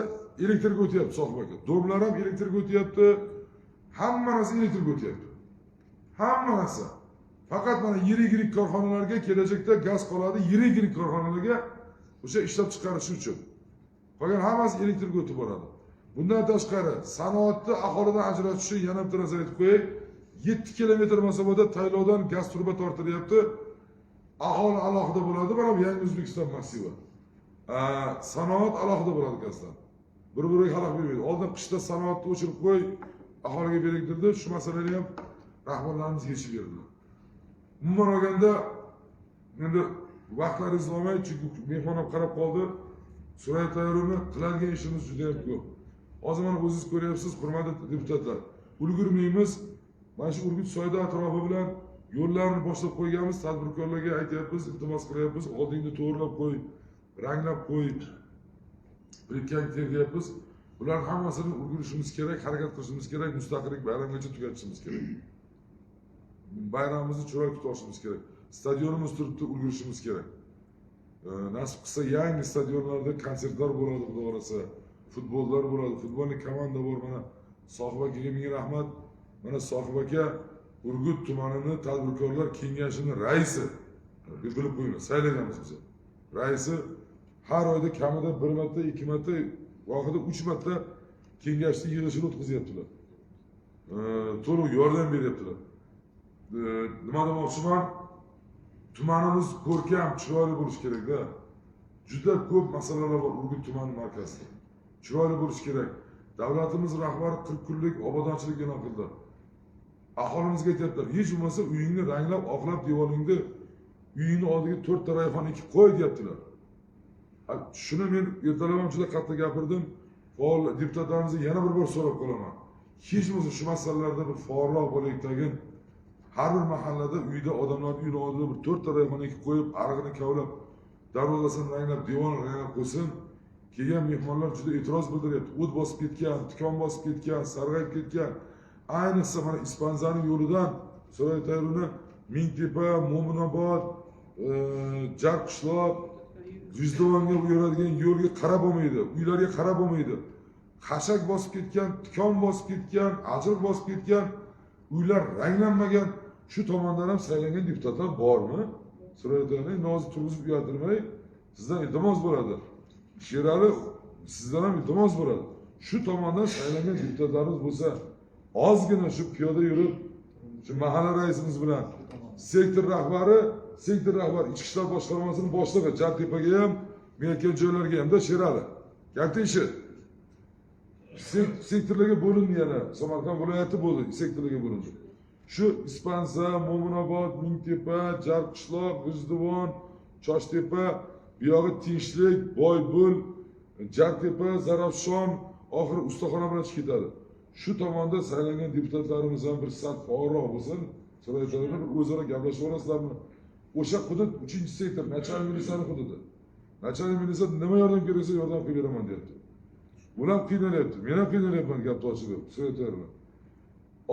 elektrga o'tyapti sohbaga. Domlar ham elektrga o'tyapti, hamma narsa elektrga o'tyapti. Hamma narsa. Faqat mana yirik korxonalarga kelajakda gaz qoladi, yirik korxonalarga o'sha ishlab chiqarish uchun. Qolgan hammasi elektrga o'tib boradi. Bundan tashqari sanoatni aholidan ajratish uchun yana bitta narsa aytib qo'yay. 7 kilometr masofada taylovdan gaz turba tortilyapti. Aholi alohida bo'ladi, mana bu yangi O'zbekiston massivi. Sanoat alohida bo'ladi gazdan. Bir-biriga xalaq bermaydi. Oldin qishda sanoatni o'chirib qo'y, aholiga beriktirdi. Shu masalani ham rahbarlarimiz yechib berdilar. Umuman olganda endi vaqtlaringiz olmay, chunki mehmon ham qarab qoldi. Suray tayyorini qiladigan ishimiz juda ham ko'p. Hozir mana o'zingiz ko'ryapsiz, hurmatli deputatlar. Ulgurmaymiz. Mana shu Urgut soyda atrofi bilan yo'llarni boshlab qo'yganmiz, tadbirkorlarga aytyapmiz, iltimos qilyapmiz, oldingni to'g'rilab qo'y, ranglab qo'y, birikkan teryapmiz. Bular hammasini ulgurishimiz kerak, harakat qilishimiz kerak, mustaqillik bayramgacha tugatishimiz kerak. Bayramimizni chiroyli tutishimiz kerak. Stadionimiz turibdi, ulgurishimiz kerak. Nasib qilsa yangi stadionlarda konsertlar bo'ladi, xudo xolasa, futbollar bo'ladi, futbolni komanda bor. Mana Sohib akaga ming rahmat. Mana Sohib aka Urgut tumanini tadbirkorlar kengashining raisi. Bilib qo'yinglar, saylaganmiz biz. Raisi har oyda kamida 1 marta, 2 marta, vaqtida 3 marta kengashni yig'ilishini o'tkazyaptilar. To'liq yordam beryaptilar. Nima demoqchiman? Tumanimiz ko'rkam, chiroyli bo'lish kerak-da. Juda ko'p masalalar bor Urgut tumani markazida. Chiroyli bo'lish kerak. Davlatimiz rahbari 40 kunlik obodonchilik e'lon qildi. Aholimizga aytibdilar, hech bo'lmasa uyingni ranglab, oqlab, devoringni uyingni oldiga 4 ta rayhon ekib qo'y deyaptilar. Shuni men ertalab juda qattiq gapirdim. Faol deputatlarimizga yana bir bor so'rab qolaman. Hech bo'lmasa shu masalalarda bir faolroq bo'laylik tagin. Har bir mahallada uyda odamlar uyini oldida bir 4 ta rayhon ekib qo'yib, arig'ini kavlab, darvozasini ranglab, devorni ranglab qo'ysin. Kelgan mehmonlar juda e'tiroz bildiryapti. O't bosib ketgan, tikon bosib ketgan, sarg'ayib ketgan. Ayniqsa mana Ispanzaning yo'lidan So'ray tayyorini Mingtepa, Mo'minobod, Jarqishloq, G'ijduvonga yo'ladigan yo'lga qarab bo'lmaydi, uylarga qarab bo'lmaydi. Xashak bosib ketgan, tikon bosib ketgan, ajriq bosib ketgan, uylar ranglanmagan. Shu tomondan ham saylangan deputatlar bormi? So'ray tayyorni nozik turg'izib uyaltirmay, sizdan iltimos bo'ladi. Sherali sizdan ham iltimos bo'ladi. Shu tomondan saylangan deputatlarimiz bo'lsa, ozgina shu piyoda yurib, shu mahalla raisimiz bilan sektor rahbari ichki ishlar boshqarmasining boshlig'i Jartepaga ham, men aytgan joylarga ham da Sherali. Katta ishi. Sektorlarga bo'lindi yana. Samarqand viloyati bo'ldi, sektorlarga bo'lindi. Shu Ispanza, Mo'minobod, Mingtepa, Jarqishloq, G'ijduvon, Choshtepa, bu yog'i Tinchlik, Boybul, Jartepa, Zarafshon, oxiri ustaxona bilan chiqib ketadi. Shu tomonda saylangan deputatlarimiz ham bir saf faolroq bo'lsin, so'raydiganlar bir o'zaro gaplashib olasizlarmi? O'sha hudud 3-sektor, Nachalnik militsiyani hududi. Nachalnik militsiya nima yordam keraksa yordam qilib beraman deyapti. Bular qiynalyapti. Men ham qiynalyapman gapni ochib, so'raydiganlar.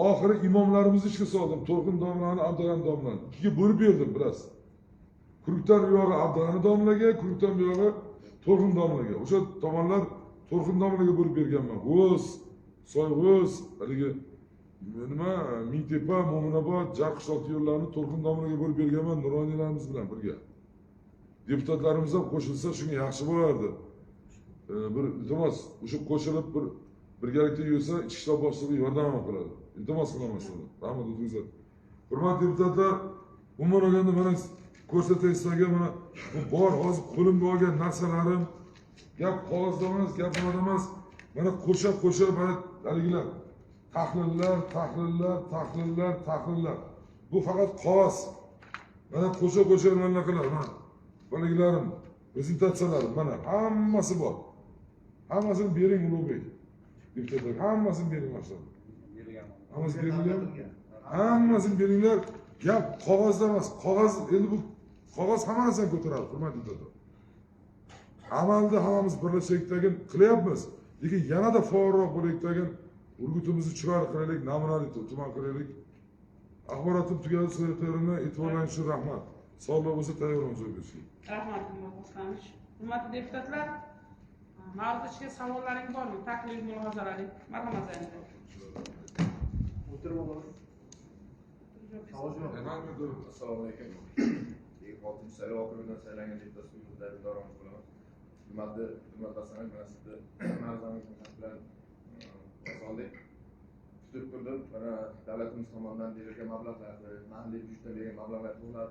Oxiri imomlarimizni ishga soldim. To'rqin domlani, Abdug'ani domlani. Ikkiga bo'lib berdim biroz. Kurukdan bu yog'i Abdug'ani domlaga, Kurukdan bu yog'i To'rqin domlaga. O'sha tomonlar To'rqin domlaga bo'lib berganman. G'oz, Soyg'oz, haligi nima, Mingtepa, Mo'minobod, Jarqishloq yo'llarini To'rqin domlaga bo'lib berganman nuroniylarimiz bilan birga. Deputatlarimiz ham qo'shilsa shunga yaxshi bo'lardi. Bir iltimos, o'sha qo'shilib bir birgalikda yursa, ichki ishlar boshlig'i yordam qiladi. Iltimos qilaman sizlarga. Rahmat o'zingizlar. Hurmatli deputatlar, umuman olganda mana ko'rsatay sizlarga mana bor hozir qo'limga olgan narsalarim, gap qog'ozda emas, gap nimada emas. Mana qo'sha mana haligilar tahlillar. Bu faqat qog'oz. Mana qo'sha mana qilar, mana bolagilarim, prezentatsiyalarim mana hammasi bor. Hammasini bering Ulug'bek. Deputatlar hammasini bering boshlar. Hammasini beringlar. Gap qog'ozda emas. Qog'oz endi bu qog'oz hamma narsani ko'taradi, hurmatli deputatlar. Amalda hammamiz birlashayotgan qilyapmiz. Lekin yanada faolroq bo'layotgan urgutimizni chiroyli qilaylik, namunali tuman qilaylik. Axborotim tugadi, sektorini e'tiborlanish uchun rahmat. Sog'lik bo'lsa tayyormiz o'zbekiston. Rahmat Osmonovich. Hurmatli deputatlar, mavzuga savollaring bormi? Taklif, mulohazalaring. Marhamat Zaynab. O'tirib olamiz. Assalomu alaykum. 26 saylov okrugidan saylangan deputat so'zlari davomida bo'laman. Hurmatli Hasanov, mana sizni ma'zamlik bilan soldik. Kutib turdim. Mana davlatimiz tomonidan berilgan mablag'larni, mahalliy byudjetdan berilgan mablag'lar to'g'rilab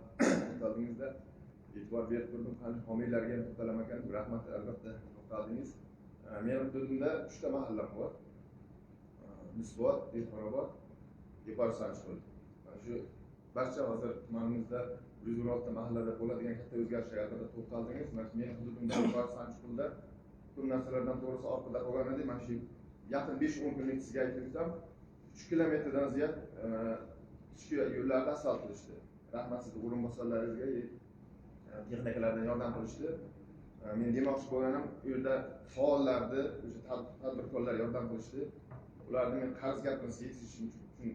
e'tibor berib turdim. Qancha homiylarga ham to'xtalam ekan. Rahmat, albatta to'xtaldingiz. Meni hududimda 3 ta mahallam bor. Misvot, Dehqonobod, Yepar Sanchqul. Shu barcha hozir tumanimizda 116 ta mahallada bo'ladigan katta o'zgarishlarga albatta to'xtaldingiz. Mana men hududimda Yepar Sanchqulda ko'p narsalardan to'g'risi orqada qolgan edi. Mana shu yaqin 5-10 kunlik sizga aytib o'tsam, 3 kilometrdan ziyod ichki yo'llarni asfalt qilishdi. Rahmat sizning o'rinbosarlaringizga, texnikalardan yordam qilishdi. Men demoqchi bo'lganim, u yerda faollarni, o'sha tadbirkorlar yordam qilishdi. Ularni men qarz gapimizni yetishishim uchun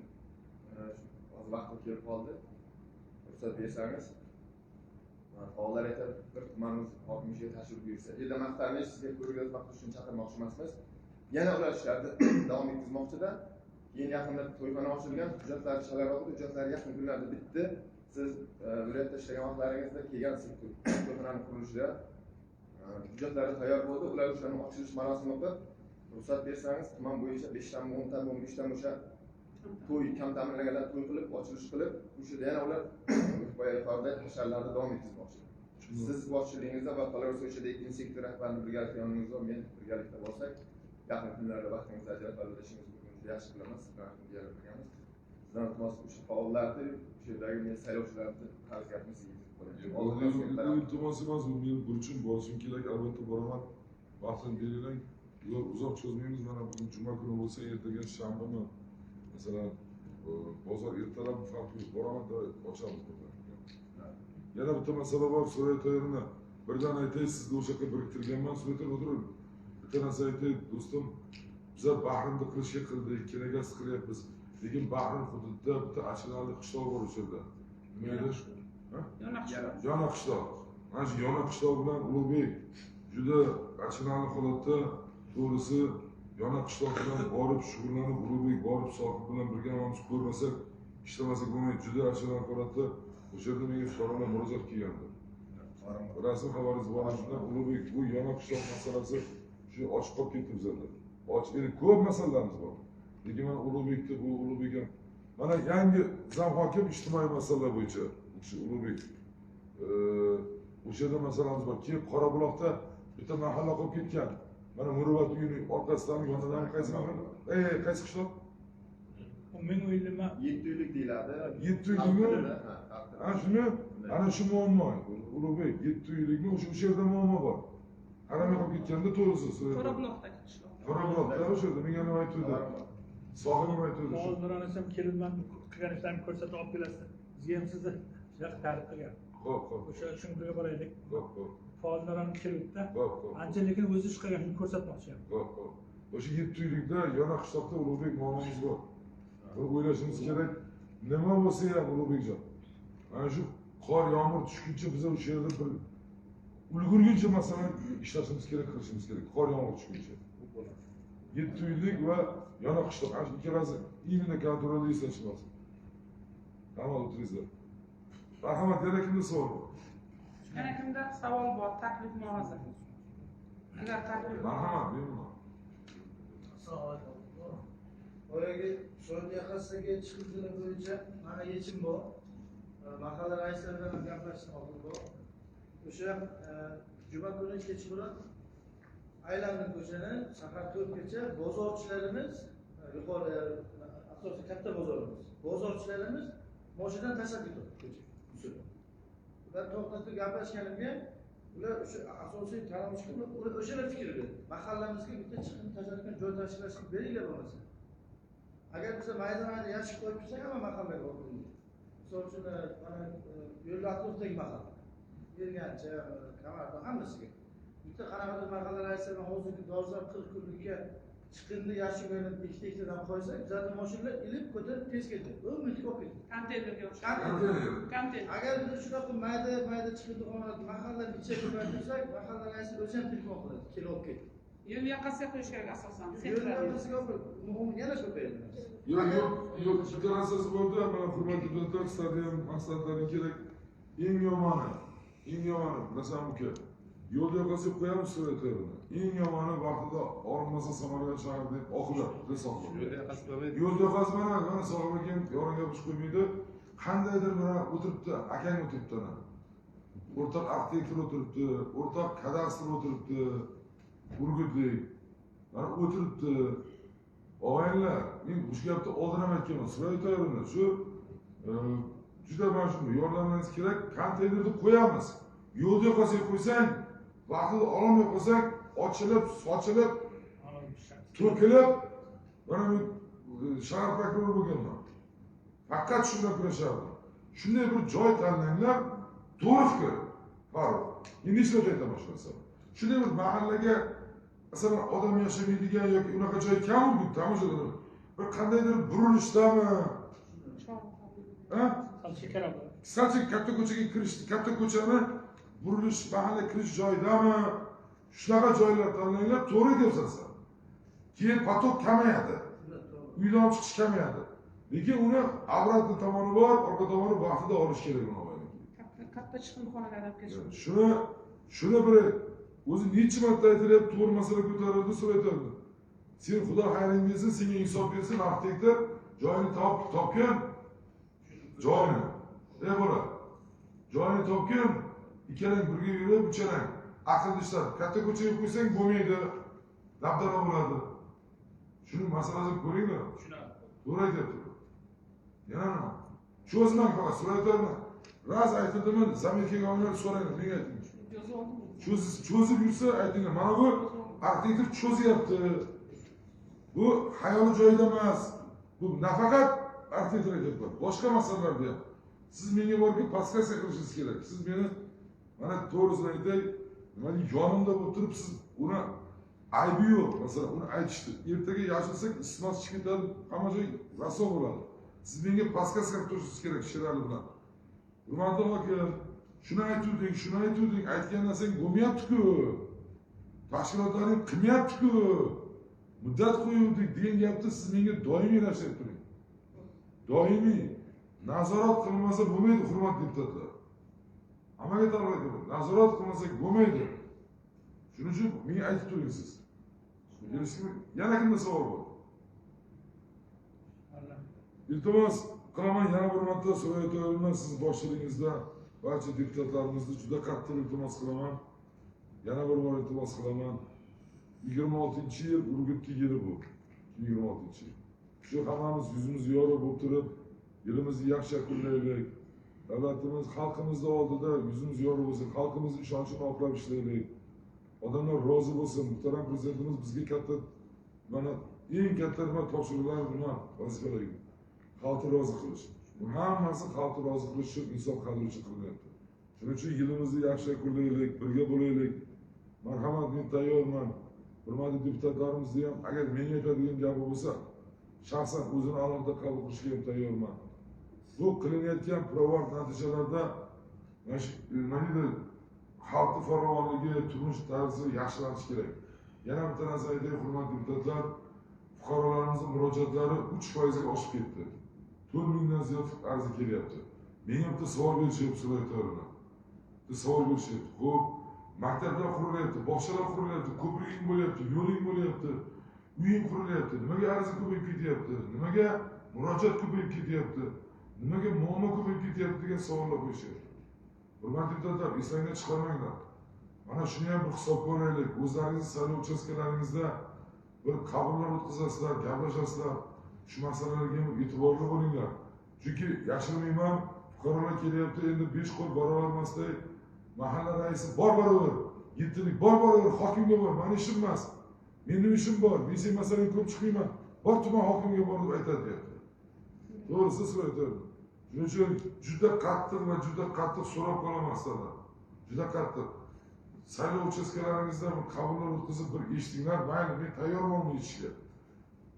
hozir vaqt kelib qoldi. Ruxsat bersangiz, faollar aytib, bir tumanimiz hokimiga tashrif buyursa, yerda maqtanish sizga ko'rgazmoq uchun chaqirmoqchi emasmiz. Yana ular ishlarni davom etkazmoqchida. Keyin yaqinda to'yxona ochilgan, hujjatlar chalaroq, hujjatlar yaqin kunlarda bitdi. Siz viloyatda ishlagan vaqtlaringizda kelgansiz to'yxonaning qurilishida. Hujjatlari tayyor bo'ldi. Ular o'shaning ochilish marosimini qilib, ruxsat bersangiz, tuman bo'yicha 5 ta, 10 ta, 15 ta o'sha to'y kam ta'minlanganlar to'y qilib, ochilish qilib, o'shada yana ular yuqorida hasharlarni davom etkazmoqchi. Siz boshchiligingizda va qolaversa o'shada ikkinchi sektor rahbarini birgalikda yoningizda, men birgalikda bo'lsak, yaqin kunlarda vaqtingizni ajratib albatashingiz mumkin. Yaxshi bilaman, sizlarni birgalikdamiz. Sizdan iltimos o'sha faollarni, o'sha yerdagi men saylovchilarni qarz gapimizni yetib qo'ying. Iltimos emas, bu meni burchim, borishim kerak, albatta boraman. Vaqtini beringlar. Uzoq cho'zmaymiz. Mana bugun juma kuni bo'lsa, ertaga shanbami, masalan, bozor ertalab farqi yo'q, boraman da ochamiz. Yana bitta masala bor, So'raytoyini birdan aytay, sizni o'sha yerga biriktirganman, So'raytoy o'tiring. Bitta narsa aytay, do'stim, bizlar Bahrimni qilishga qildik, kerakasiz qilyapmiz. Lekin Bahrim hududida bitta Achinali qishloq bor o'sha yerda. Nima edi shu? Yana qishloq. Mana shu yana qishloq bilan Ulug'bek juda achinarli holatda, to'g'risi yana qishloq bilan borib shug'ullanib, Ulug'bek borib sohib bilan birga hammamiz ko'rmasak, ishlamasak bo'lmaydi. Juda achinarli holatda o'sha yerda menga fuqarolar murojaat qilgandi. Rasmiy xabaringiz bor shunda Ulug'bek bu yana qishloq masalasi shu ochiq qolib ketdi bizlarda. Ochiq edi, ko'p masalalarimiz bor. Lekin mana Ulug'bekda bu Ulug'bek ham mana yangi zam hokim ijtimoiy masalalar bo'yicha shu Ulug'bek o'sha yerda masalamiz bor. Keyin Qorabuloqda bitta mahalla qolib ketgan. Mana Muruvvat uyining orqasidan yonidan qaysi mahalla? Qaysi qishloq? Men o'ylayman 7 uylik deyiladi. 7 uylikmi? Ha, shuni ana shu muammo. Ulug'bek 7 uylikmi? O'sha yerda muammo bor. Qaramay qolib ketganda to'g'risi. Qorabuloqdagi qishloq. Qorabuloqda o'sha yerda menga nima aytdi? Sohibim aytdi. Hozir anasam kelibman, qilgan ishlarni ko'rsatib olib kelasiz. Bizga ham sizni shunaqa ta'rif qilgan. Xo'p. O'sha uchun birga boraylik. Xo'p. Faollar ham kelibdi. Xo'p. Ancha lekin o'zi ish qilganini ko'rsatmoqchi ham. Xo'p. O'sha 7 uylikda yana qishloqda Ulug'bek muammomiz bor. Buni o'ylashimiz kerak. Nima bo'lsa ham Ulug'bekjon. Mana shu qor, yomg'ir tushguncha biz o'sha yerda bir ulgurguncha masalan ishlashimiz kerak, qilishimiz kerak. Qor, yomg'ir tushguncha. 7 uylik va yana qishloq. Ana shu ikkalasi imенно kontrolda eslashimiz. Tamam, o'tiringizlar. Rahmat, yana kimda savol bor? Yana kimda savol bor, taklif, mulohaza? Agar taklif Marhamat, buyurun. Boyagi Saudiya qassasiga chiqishlar bo'yicha mana yechim bor. Mahalla raislari bilan gaplashishni oldim bor. O'sha juma kuni kechqurun aylandim ko'chani, sahar 4gacha bozorchilarimiz, yuqori asosiy katta bozorimiz. Bozorchilarimiz mashinadan tashlab ketdi ko'cha. Ular to'xtatib gaplashganimga ular o'sha asosiy tanomchilar o'sha fikr berdi. Mahallamizga bitta chiqim tashlashga joy tashkillashib beringlar bo'lmasa. Agar biza mayda-mayda yashib qo'yib tursak, hamma mahallaga o'tib. misol uchun mana yo'lda atrofdagi mahalla Bergancha, Qamarda hammasiga. Bitta qanaqadir mahalla raisini hozirgi dolzarb 40 kunlikka chiqindi yashirini ikkita-ikkitadan qo'ysak, bizlarning mashinalar ilib ko'tarib tez ketadi. Umidga olib ketadi. Konteynerga o'xshaydi. Konteyner. Agar biz shunaqa mayda chiqindixonani mahallani ichiga ko'tartirsak, mahalla raisi o'zi ham telefon qiladi, kelib olib ket. Yo'l yoqasiga qo'yish kerak asosan. Yo'l yoqasiga muhimi yana ko'payadi. Yo'q, bitta narsasi bo'ldi, mana hurmatli deputatlar, stadion maqsadlari kerak. Eng yomoni, masalan uka, yo'l yoqasiga qo'yamiz suratlarini. Eng yomoni vaqtida olinmasa Samarqand shahar deb oqiladi, hisoblanadi. Yo'l yoqasi mana sog'ib ekan, yoring yopish qo'ymaydi. Qandaydir bir o'tiribdi, akang o'tiribdi. O'rtoq arxitektor o'tiribdi, o'rtoq kadastr o'tiribdi, Urgutlik. Mana o'tiribdi. Og'aylar, men shu gapni oldin ham aytganman, suratlarini shu juda mana shuni yordamlaringiz kerak, konteynerni qo'yamiz. Yo'l yoqasiga qo'ysang, vaqtida ololmay qolsak, ochilib, sochilib, to'kilib, mana men shahar prokurori bo'lganman. Faqat shunga kurashardim. Shunday bir joy tanlanglar, to'g'ri fikr. Farruh, endi hech narsa aytaman shu narsani. Shunday bir mahallaga masalan odam yashamaydigan yoki unaqa joy kam-ku, tomoshalar. Bir qandaydir burilishdami? Ha? Salchi katta ko'chaga kirishdi, katta ko'chani burilish, mahalla kirish joyidami? Shunaqa joylar tanlanglar, to'g'ri deyapsan. Keyin potok kamayadi. Uydan chiqish kamayadi. Lekin uni obratni tomoni bor, orqa tomoni vaqtida olish kerak uni. Katta chiqindixonalardan kechirib. Shuni bir o'zi necha marta aytilyapti, to'g'ri masala ko'tarildi, so'rayapti. Sen Xudo xayring bersin, senga insof bersin, arxitektor joyini topgan. Joyini. Bola. Joyini topgan, ikkalang birga yurib, uchalang. Aql ishlab, katta ko'chaga qo'ysang bo'lmaydi. Dabdala bo'ladi. Shuni masalasini ko'ringlar. To'g'ri aytyapti. Yana nima? Shu o'zidan faqat so'rayapman. Raz aytildimi, zamirkaga olinib so'rayman, menga ayting. Cho'zib yursa aytinglar, mana bu arxitektor cho'zyapti. Bu xayoli joyida emas. Bu nafaqat arxitektor aytyapti, boshqa masalalarda ham. Siz menga borib podskasiya qilishingiz kerak. Siz meni mana to'g'risini aytay, mana yonimda bo'lib turib siz uni aybi yo'q, masalan, uni aytishdi. Ertaga yashirsak isitmasi chiqib ketadi, hamma joy raso bo'ladi. Siz menga podskasiya qilib turishingiz kerak Sherali bilan. Hurmatli hokim, shuni aytuvding, aytgan narsang bo'lmayapti-ku. Tashkilotlaring qilmayapti-ku. Muddat qo'yuvdik degan gapni siz menga doimiy rashab turing. Doimiy nazorat qilmasa bo'lmaydi, hurmatli deputatlar. Hammaga ta'lim aytaman, nazorat qilmasak bo'lmaydi. Shuning uchun menga aytib turing siz. Yana kimda savol bor? Iltimos qilaman, yana bir marta so'rayotganman siz boshlig'ingizda barcha deputatlarimizni juda qattiq iltimos qilaman. Yana bir bor iltimos qilaman. 26-yil Urgutga yili bu. 26-yil. Shu hammamiz yuzimiz yorug' bo'lib turib, yilimizni yaxshi yakunlaylik. Davlatimiz, xalqimiz oldida yuzimiz yorug' bo'lsin, xalqimiz ishonchini oqlab ishlaylik. Odamlar rozi bo'lsin. Muhtaram prezidentimiz bizga katta mana eng katta nima topshiriqlar nima vazifalar. Xalqni rozi qilish. Bu hammasi xalqni rozi qilish uchun insof qadri uchun qilyapti. Shuning uchun yilimizni yaxshi yakunlaylik, birga bo'laylik. Marhamat, men tayyorman. Hurmatli deputatlarimizni ham agar menga aytadigan gapi bo'lsa, shaxsan o'zini alohida qabul qilishga ham tayyorman. Bu qilinayotgan pirovard natijalarda mana xalqni farovonligi, turmush tarzi yaxshilanishi kerak. Yana bitta narsa aytay, hurmatli deputatlar, fuqarolarimiz murojaatlari 3% ga oshib ketdi. 4 mingdan ziyod arz kelyapti. Menga bitta savol berishyapti so'rayotganlar. Bitta savol berishyapti. Xo'p, maktablar qurilyapti, bog'chalar qurilyapti, ko'priging bo'lyapti, yo'ling bo'lyapti, uying qurilyapti. Nimaga ariza ko'payib ketyapti? Nimaga murojaat ko'payib ketyapti? Nimaga muammo ko'payib ketyapti degan savollar qo'yishyapti. Hurmatli deputatlar, esingizdan chiqarmanglar. Mana shuni ham bir hisobga olaylik. O'zlaringiz saylov uchastkalaringizda bir qabullar o'tkazasizlar, gaplashasizlar. Shu masalalarga ham e'tiborli bo'linglar. Chunki yashirmayman, fuqarolar kelyapti, endi 5 qo'l barobarmasday mahalla raisi bor barobar, 7lik bor barobar, hokimga bor, meni ishim emas. Mening ishim bor, men sen masalaga ko'p chiqmayman. Bor tuman hokimga bor deb aytadi deyapti. To'g'risi so'rayapti. Shuning uchun juda qattiq va juda qattiq so'rab qolaman sizlardan. Juda qattiq. Saylov uchastkalaringizda bir qabullar o'tkazib bir eshitinglar, mayli men tayyorman yetishga.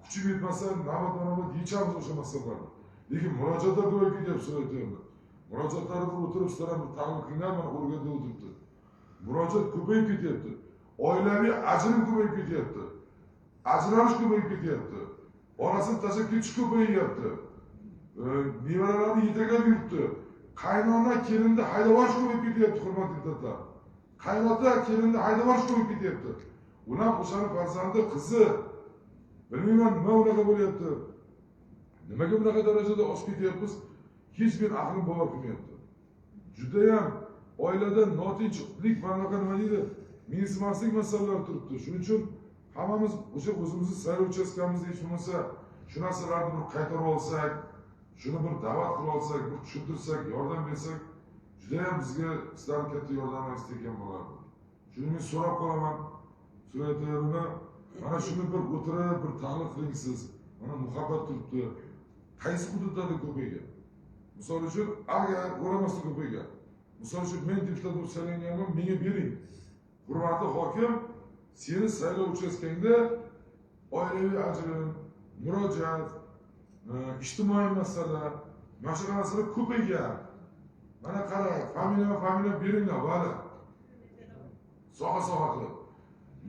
Kuchim yetmasa navbat yechamiz o'sha masalalarni. Lekin murojaatlar ko'payib ketyapti so'rayapman. Murojaatlarni o'tirib sizlar bir tahlil qilinglar, mana o'rganda o'tiribdi. Murojaat ko'payib ketyapti. Oilaviy ajrim ko'payib ketyapti. Ajralish ko'payib ketyapti. Onasini tashlab ketish ko'payyapti. Nevaralarini yetaklab yuribdi. Qaynona kelinni haydab yuborish ko'payib ketyapti, hurmatli deputatlar. Qaynota kelinni haydab yuborish ko'payib ketyapti. Ular o'shani farzandi, qizi. Bilmayman nima unaqa bo'lyapti. Nimaga bunaqa darajada oshib ketyapmiz? Hech bir aqlim bovar qilmayapti. Judayam oilada notinchlik, bunaqa nima deydi? Mensimaslik masalalar turibdi. Shuning uchun hammamiz o'sha o'zimizni saylov uchastkamizda hech bo'lmasa shu narsalarni bir qaytarib olsak, shuni bir da'vat qilib olsak, bir tushuntirsak, yordam bersak, judayam bizga sizlarning katta yordamingiz tegan bo'lardi. Shuni men so'rab qolaman. So'rayotganimda mana shuni bir o'tirib, bir tahlil qiling siz. Mana muhabbat turibdi. Qaysi hududlarda ko'paygan? Misol uchun, agar o'ramasda ko'paygan. Misol uchun men deputat bo'lib saylanganman, menga bering. Hurmatli hokim, seni saylov uchastkangda oilaviy ajrim, murojaat, ijtimoiy masala, mana shu narsalar ko'paygan. Mana qara, familiya beringlar, vali. Soha qilib.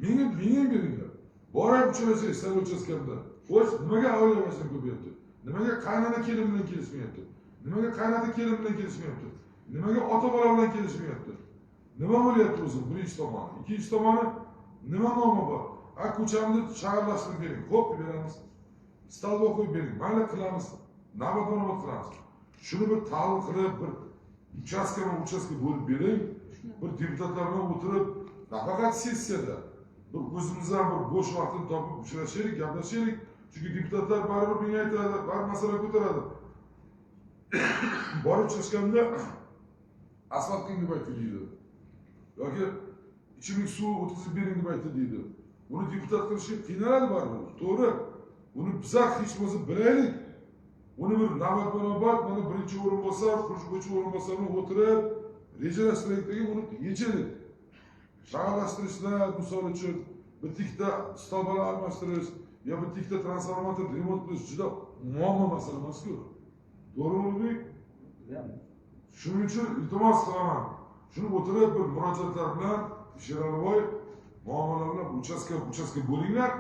Menga beringlar. Boray uchrashingiz saylov uchastkamda. Xo'sh, nimaga oilaviy ajrim ko'payapti? Nimaga qaynona kelin bilan kelishmayapti? Nimaga qaynota kelin bilan kelishmayapti? Nimaga ota bola bilan kelishmayapti? Nima bo'lyapti o'zi? Birinchi tomoni. Ikkinchi tomoni nima muammo bor? Ko'chamni shaharlashtirib bering. Xo'p, beramiz. Stalba qo'yib bering. Mayli qilamiz. Navbat qilamiz. Shuni bir tahlil qilib, bir uchastka bo'lib bering. Bir deputatlar bilan o'tirib, nafaqat sessiyada bir o'zimizdan bir bo'sh vaqtni topib uchrashaylik, gaplashaylik. Chunki deputatlar baribir menga aytadi, bir masala ko'taradi. Borib chiqishganda asfalt qiling deb aytdi deydi. Yoki ichimlik suv o'tkazib bering deb aytdi deydi. Uni deputat qilishga qiynaladi baribir. To'g'ri. Uni bizlar hech bo'lmasa bilaylik. Uni bir navbat mana birinchi o'rinbosar, qo'shimcha o'rinbosar bilan o'tirib, rejalashtiraylik degan uni yechaylik. Shaharlashtirishlar, misol uchun bitta stolbalar almashtirish yo bitta transformator remont qilish juda muammo masala emas-ku. To'g'rimi? Shuning uchun iltimos qilaman. Shuni o'tirib bir murojaatlar bilan Sheraliboy muammolar bilan uchastka bo'linglar.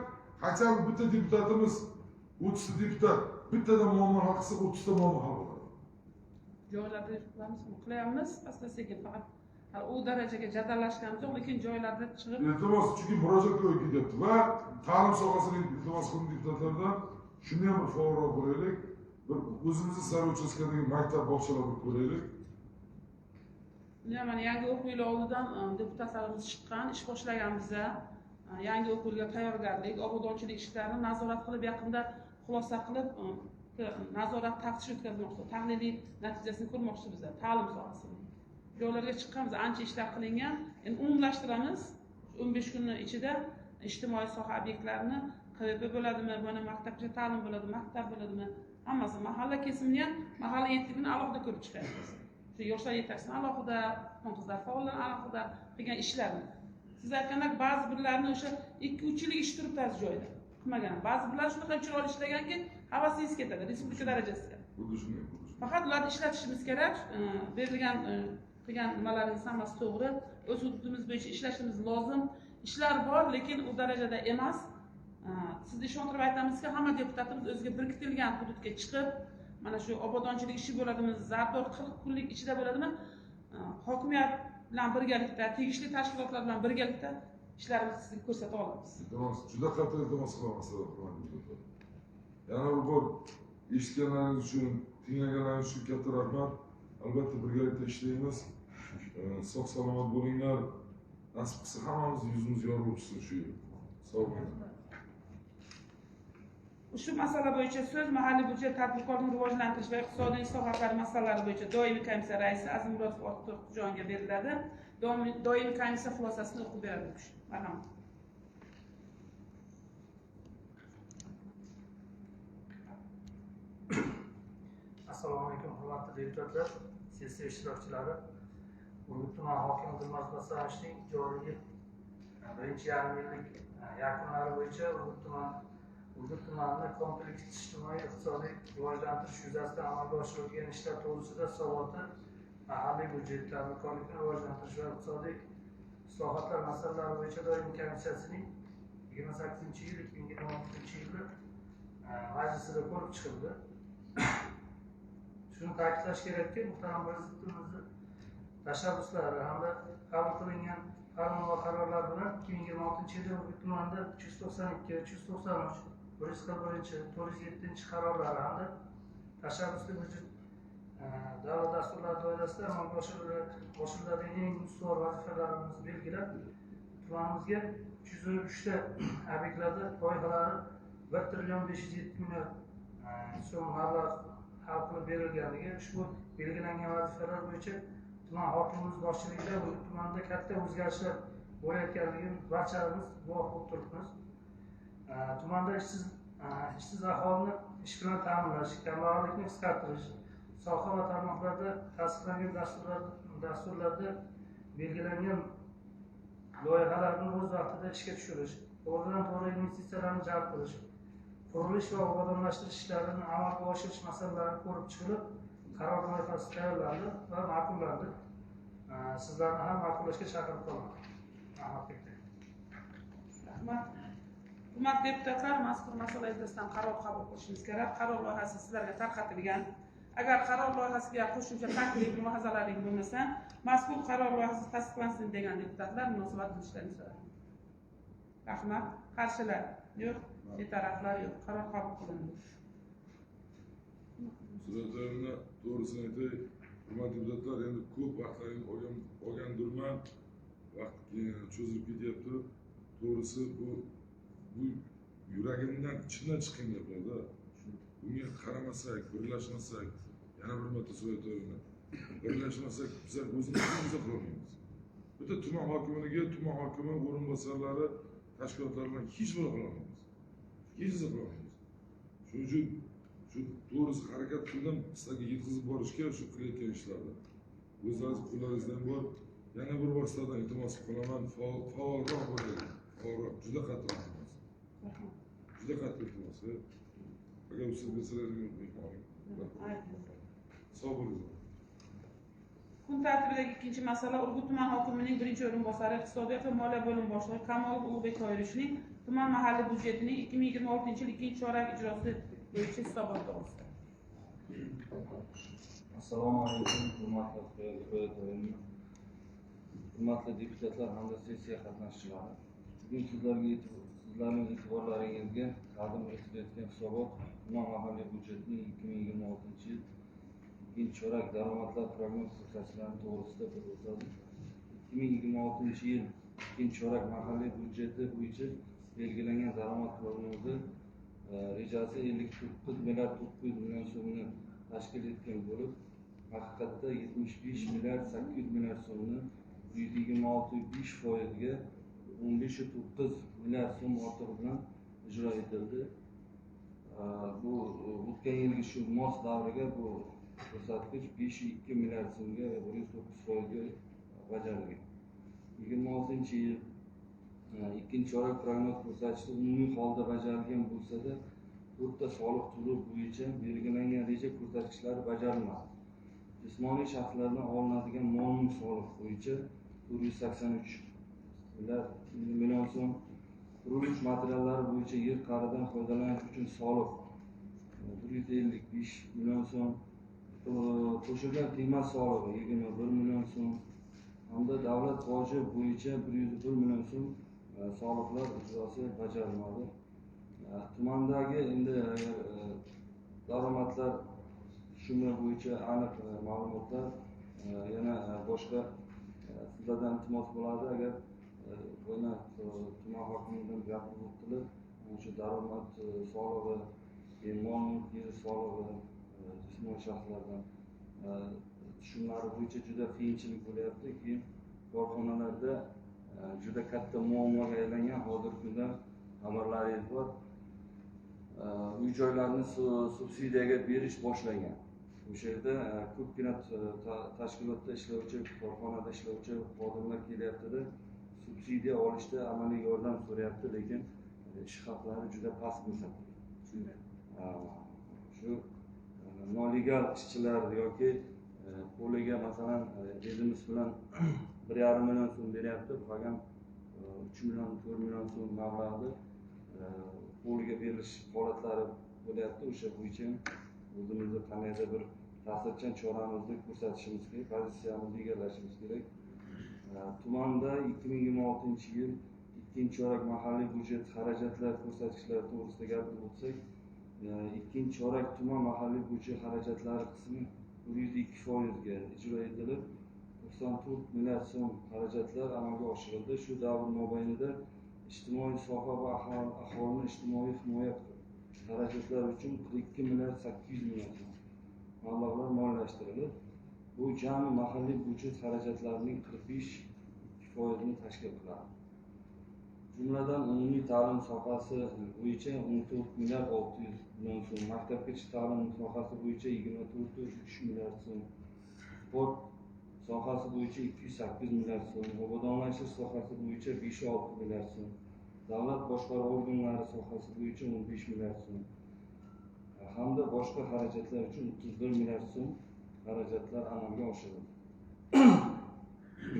Qachon bitta deputatimiz 30 ta deputat bittadan muammo hal qilsa 30 ta muammo hal bo'ladi. Joylarda qilyapmiz, asta-sekin faqat u darajaga jadallashganimiz yo'q, lekin joylarda chiqib iltimos, chunki murojaat ko'payib ketyapti va ta'lim sohasini iltimos qildim deputatlardan shuni ham bir faolroq bo'laylik. Bir o'zimizni saylov uchastkadagi maktab, bog'chalarni ko'raylik. Mana yangi o'quv yili oldidan deputatlarimiz chiqqan, ish boshlaganmiz. Yangi o'quv yiliga tayyorgarlik, obodonchilik ishlarini nazorat qilib, yaqinda xulosa qilib, nazorat taftish o'tkazmoqchi, tahliliy natijasini ko'rmoqchi biz ta'lim sohasida. Joylarga chiqqanmiz, ancha ishlar qilingan. Endi umumlashtiramiz. 15 kunning ichida ijtimoiy soha obyektlarini QVP bo'ladimi, mana maktabgacha ta'lim bo'ladimi, maktab bo'ladimi, hammasi mahalla kesimini ham mahalla yetkazini alohida ko'rib chiqyapmiz. Shu yoshlar yetakchisi alohida, qizlar faollar alohida qilgan ishlarni. Siz aytgandek ba'zi birlarni o'sha 2-3 yillik ish turibdi ba'zi joyda. Qilmagan. Ba'zi birlar shunaqa chiroyli ishlaganki, havasingiz ketadi respublika darajasida. Xuddi shunday. Faqat ularni ishlatishimiz kerak. Berilgan qilgan nimalaringiz hammasi to'g'ri. O'z hududimiz bo'yicha ishlashimiz lozim. Ishlar bor, lekin u darajada emas. Sizni ishontirib aytamizki, hamma deputatimiz o'ziga biriktirilgan hududga chiqib, mana shu obodonchilik ishi bo'ladimi, zarur 40 kunlik ichida bo'ladimi, hokimiyat bilan birgalikda, tegishli tashkilotlar bilan birgalikda ishlarimizni sizga ko'rsata olamiz. Iltimos, juda qattiq iltimos qilaman sizlarga, hurmatli deputatlar. Yana bir bor eshitganlaringiz uchun, tinglaganlaringiz uchun katta rahmat. Albatta birgalikda ishlaymiz. Sog' salomat bo'linglar. Nasib qilsa hammamiz yuzimiz yorug' bo'lsin shu yil. Sog' bo'ling. Ushbu masala bo'yicha so'z mahalliy byudjet tadbirkorlikni rivojlantirish va iqtisodiy islohotlar masalalari bo'yicha doimiy komissiya raisi Azimurod Ortiqjonga beriladi. Doimiy komissiya xulosasini o'qib beradi. Marhamat. Assalomu alaykum, hurmatli deputatlar, sessiya ishtirokchilari. Urgut tuman hokimi Dilnoz Basarovning joriy yil birinchi yarim yillik yakunlari bo'yicha Urgut tumanini kompleks ijtimoiy iqtisodiy rivojlantirish yuzasidan amalga oshirilgan ishlar to'g'risida hisoboti, mahalliy budjet, tadbirkorlikni rivojlantirish va iqtisodiy islohotlar masalalari bo'yicha doimiy komissiyasining 28-yil 2026-yili majlisida ko'rib chiqildi. Shuni ta'kidlash kerakki, muhtaram prezidentimizni tashabbuslari hamda qabul qilingan farmon va qarorlar bilan 2026-yilda Urgut tumanida 392, 393, 141, 407 qarorlari hamda tashabbusli byudjet davlat dasturlari doirasida amalga oshiriladigan eng ustuvor vazifalarimizni belgilab, tumanimizga 303 ta obyektlarda loyihalari 1 trillion 570 milliard so'm mablag' hal qilib berilganligi, ushbu belgilangan vazifalar bo'yicha tuman hokimimiz boshchiligida Urgut tumanida katta o'zgarishlar bo'layotganligini barchamiz guvoh bo'lib turibmiz. Tumanda ishsiz aholini ish bilan ta'minlash, kambag'allikni qisqartirish, soha va tarmoqlarda tasdiqlangan dasturlarda belgilangan loyihalarni o'z vaqtida ishga tushirish, to'g'ridan-to'g'ri investitsiyalarni jalb qilish, qurilish va obodonlashtirish ishlarini amalga oshirish masalalari ko'rib chiqilib, qaror loyihasi tayyorlandi va ma'qullandi. Sizlarni ham ma'qullashga chaqirib qolaman. Rahmat. Hurmatli deputatlar, mazkur masala yuzasidan qaror qabul qilishimiz kerak. Qaror loyihasi sizlarga tarqatilgan. Agar qaror loyihasiga qo'shimcha taklif, mulohazalaring bo'lmasa, mazkur qaror loyihasi tasdiqlansin degan deputatlar munosabat bildirishlarini so'rayman. Rahmat. Qarshilar yo'q, betaraflar yo'q. Qaror qabul qilindi. So'zlarimni to'g'risini aytay, hurmatli deputatlar, endi ko'p vaqtlaringizni olgandirman, vaqt cho'zilib ketyapti. To'g'risi bu yuragimdan, ichimdan chiqqan gaplarda. Bunga qaramasak, birlashmasak, yana bir marta so'zlayman. Birlashmasak bizlar o'zimizni qilolmaymiz. Bitta tuman hokimiga, tuman hokimi o'rinbosarlari, tashkilotlar bilan hech bir qilolmaymiz. Hech bir qilolmaymiz. Shuning uchun shu to'g'risi harakat qildim, sizlarga yetkazib borishga shu qilayotgan ishlarni. O'zlaringiz qo'llaringizdan bor, yana bir bor sizlardan iltimos qilaman, faolroq bo'ling. Faolroq, juda qattiq iltimos. Juda qattiq iltimos. Agar siz desalaringiz mehmonim. Sog' bo'ling. Kun tartibidagi ikkinchi masala Urgut tuman hokimining birinchi o'rinbosari, iqtisodiyot va moliya bo'limi boshlig'i Kamolov Ulug'bek Toyirishning tuman mahalliy budjetining 2026-yil ikkinchi chorak ijrosi bo'yicha hisobot to'g'risida. Assalomu alaykum, hurmatli deputatlar hamda sessiya qatnashchilari. Bugun sizlarning e'tiborlaringizga taqdim etilayotgan hisobot tuman mahalliy budjetining 2026-yil ikkinchi chorak daromadlar prognoz ko'rsatkichlari to'g'risida bir o'tadi. 2026-yil ikkinchi chorak mahalliy budjeti bo'yicha belgilangan daromad prognozi rejasi 59 milliard 900 million so'mni tashkil etgan bo'lib, haqiqatda 75 milliard 800 milliard so'mni 126.5%ga 15.9 milliard so'm ortig'i bilan ijro etildi. Bu o'tgan yilgi shu mos davriga bu ko'rsatkich 5.2 milliard so'mga va 109%ga bajarilgan. 26-yil ikkinchi chorak prognoz ko'rsatkichi umumiy holda bajarilgan bo'lsa-da, 4 ta soliq turi bo'yicha belgilangan reja ko'rsatkichlari bajarilmadi. Jismoniy shaxslardan olinadigan mol-mulk soliq bo'yicha 483 million so'm, qurilish materiallari bo'yicha yer qa'ridan foydalanish uchun soliq 155 million so'm, qo'shilgan qiymat solig'i 21 million so'm hamda davlat boji bo'yicha 101 million so'm soliqlar ijrosi bajarilmadi. Tumandagi endi daromadlar tushumi bo'yicha aniq ma'lumotlar yana boshqa sizlardan iltimos bo'ladi, agar buni tuman hokimidan gapirib o'tdilar, o'sha daromad solig'i, mol-mulk yer solig'i, jismoniy shaxslardan tushumlari bo'yicha juda qiyinchilik bo'lyapti. Keyin korxonalarda juda katta muammoga aylangan hozirgi kunda xabarlaringiz bor. Uy joylarni subsidiyaga berish boshlangan. o'sha yerda ko'pgina tashkilotda ishlovchi, korxonada ishlovchi xodimlar kelyaptida, subsidiya olishda amaliy yordam so'rayapti, lekin ish haqlari juda past ko'rsatiladi. Shu noligal ishchilar yoki qo'liga masalan o'zimiz bilan 1,5 million so'm beryapti, qolgan 3 million 4 million so'm mablag'ni qo'liga berilish holatlari bo'lyapti. O'sha bo'yicha o'zimizni qandaydir bir ta'sirchan choramizni ko'rsatishimiz kerak, pozitsiyamizni egallashimiz kerak. Tumanda 2026-yil ikkinchi chorak mahalliy byudjet xarajatlar ko'rsatkichlari to'g'risida gapirib o'tsak, ikkinchi chorak tuman mahalliy byudjet xarajatlari qismi 102% ga ijro etilib, 94 milliard so'm xarajatlar amalga oshirildi. Shu davr mobaynida ijtimoiy soha va aholini ijtimoiy himoya xarajatlari uchun 42 milliard 800 million so'm mablag'lar moliyalashtirilib, bu jami mahalliy byudjet xarajatlarining 45% ni tashkil qiladi. Jumladan umumiy ta'lim sohasi bo'yicha 14 milliard 600 million so'm, maktabgacha ta'lim sohasi bo'yicha 24.3 milliard so'm, sport sohasi bo'yicha 208 milliard so'm, obodonlashtirish sohasi bo'yicha 5-6 milliard so'm, davlat boshqaruv organlari sohasi bo'yicha 15 milliard so'm hamda boshqa xarajatlar uchun 31 milliard so'm xarajatlar amalga oshirildi.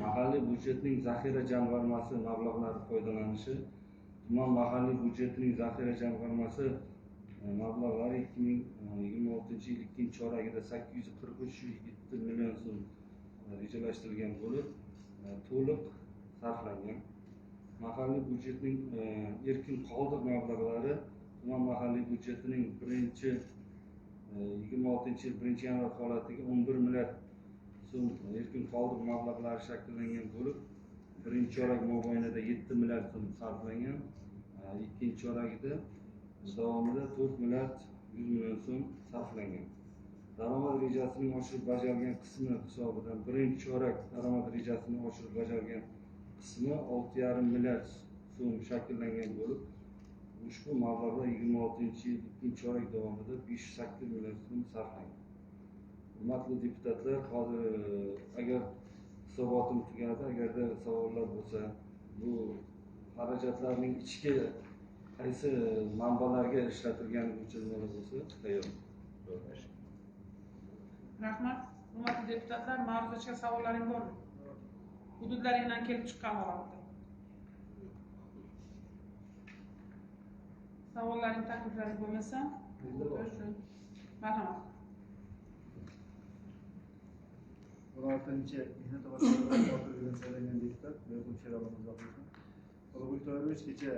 Mahalliy byudjetning zaxira jamg'armasi mablag'lari foydalanishi, tuman mahalliy byudjetining zaxira jamg'armasi mablag'lari 2026-yil ikkinchi choragida 843,7 million so'm rejalashtirilgan bo'lib, to'liq sarflangan. Mahalliy byudjetning erkin qoldiq mablag'lari tuman mahalliy byudjetining 26-yil 1-yanvar holatiga 11 milliard so'm erkin qoldiq mablag'lari shakllangan bo'lib, birinchi chorak mobaynida 7 milliard so'm sarflangan, ikkinchi choragida davomida 4 milliard 100 million so'm sarflangan. Daromad rejasining oshirib bajarilgan qismi hisobidan birinchi chorak daromad rejasining oshirib bajarilgan qismi 6,5 milliard so'm shakllangan bo'lib, ushbu mablag'lar 26-yil ikkinchi chorak davomida 5-8 milliard so'm sarflangan. Hurmatli deputatlar, hozir agar hisobotim tugadi, agarda savollar bo'lsa, bu xarajatlarning ichki qaysi manbalarga ishlatilgani bo'yicha nimalar bo'lsa, tayyor. Rahmat. Hurmatli deputatlar, mavzuga savollaring bormi? Hududlaringdan kelib chiqqan holatda. Savollaring, takliflaring bo'lmasa, marhamat. 16-mehnat vazirligi okrugida saylangan deputat Buyuk Sherobod Zokirovich. Ulug'bek To'yrovich kecha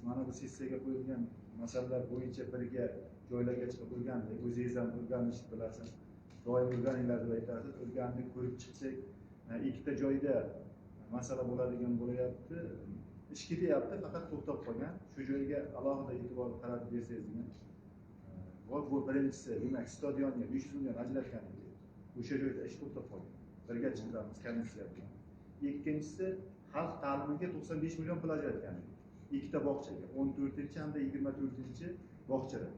mana bu sessiyaga qo'yilgan masalalar bo'yicha birga joylarga chiqib o'rgandik. O'zingiz ham o'rganish bilasiz. Doim o'rganinglar deb aytasiz. O'rgandik, ko'rib chiqsak, ikkita joyda masala bo'ladigan bo'layapti. Ish ketyapti, faqat to'xtab qolgan. Shu joyga alohida e'tibor qaratib bersangiz. Bu birinchisi, demak, stadionga 500 million ajratgan edi. O'sha joyda ish to'xtab qolgan. Birga chiqamiz komissiya bilan. Ikkinchisi, xalq ta'limiga 95 million pul ajratgan edi. Ikkita bog'chaga, 14-chi hamda 24-chi bog'chalar.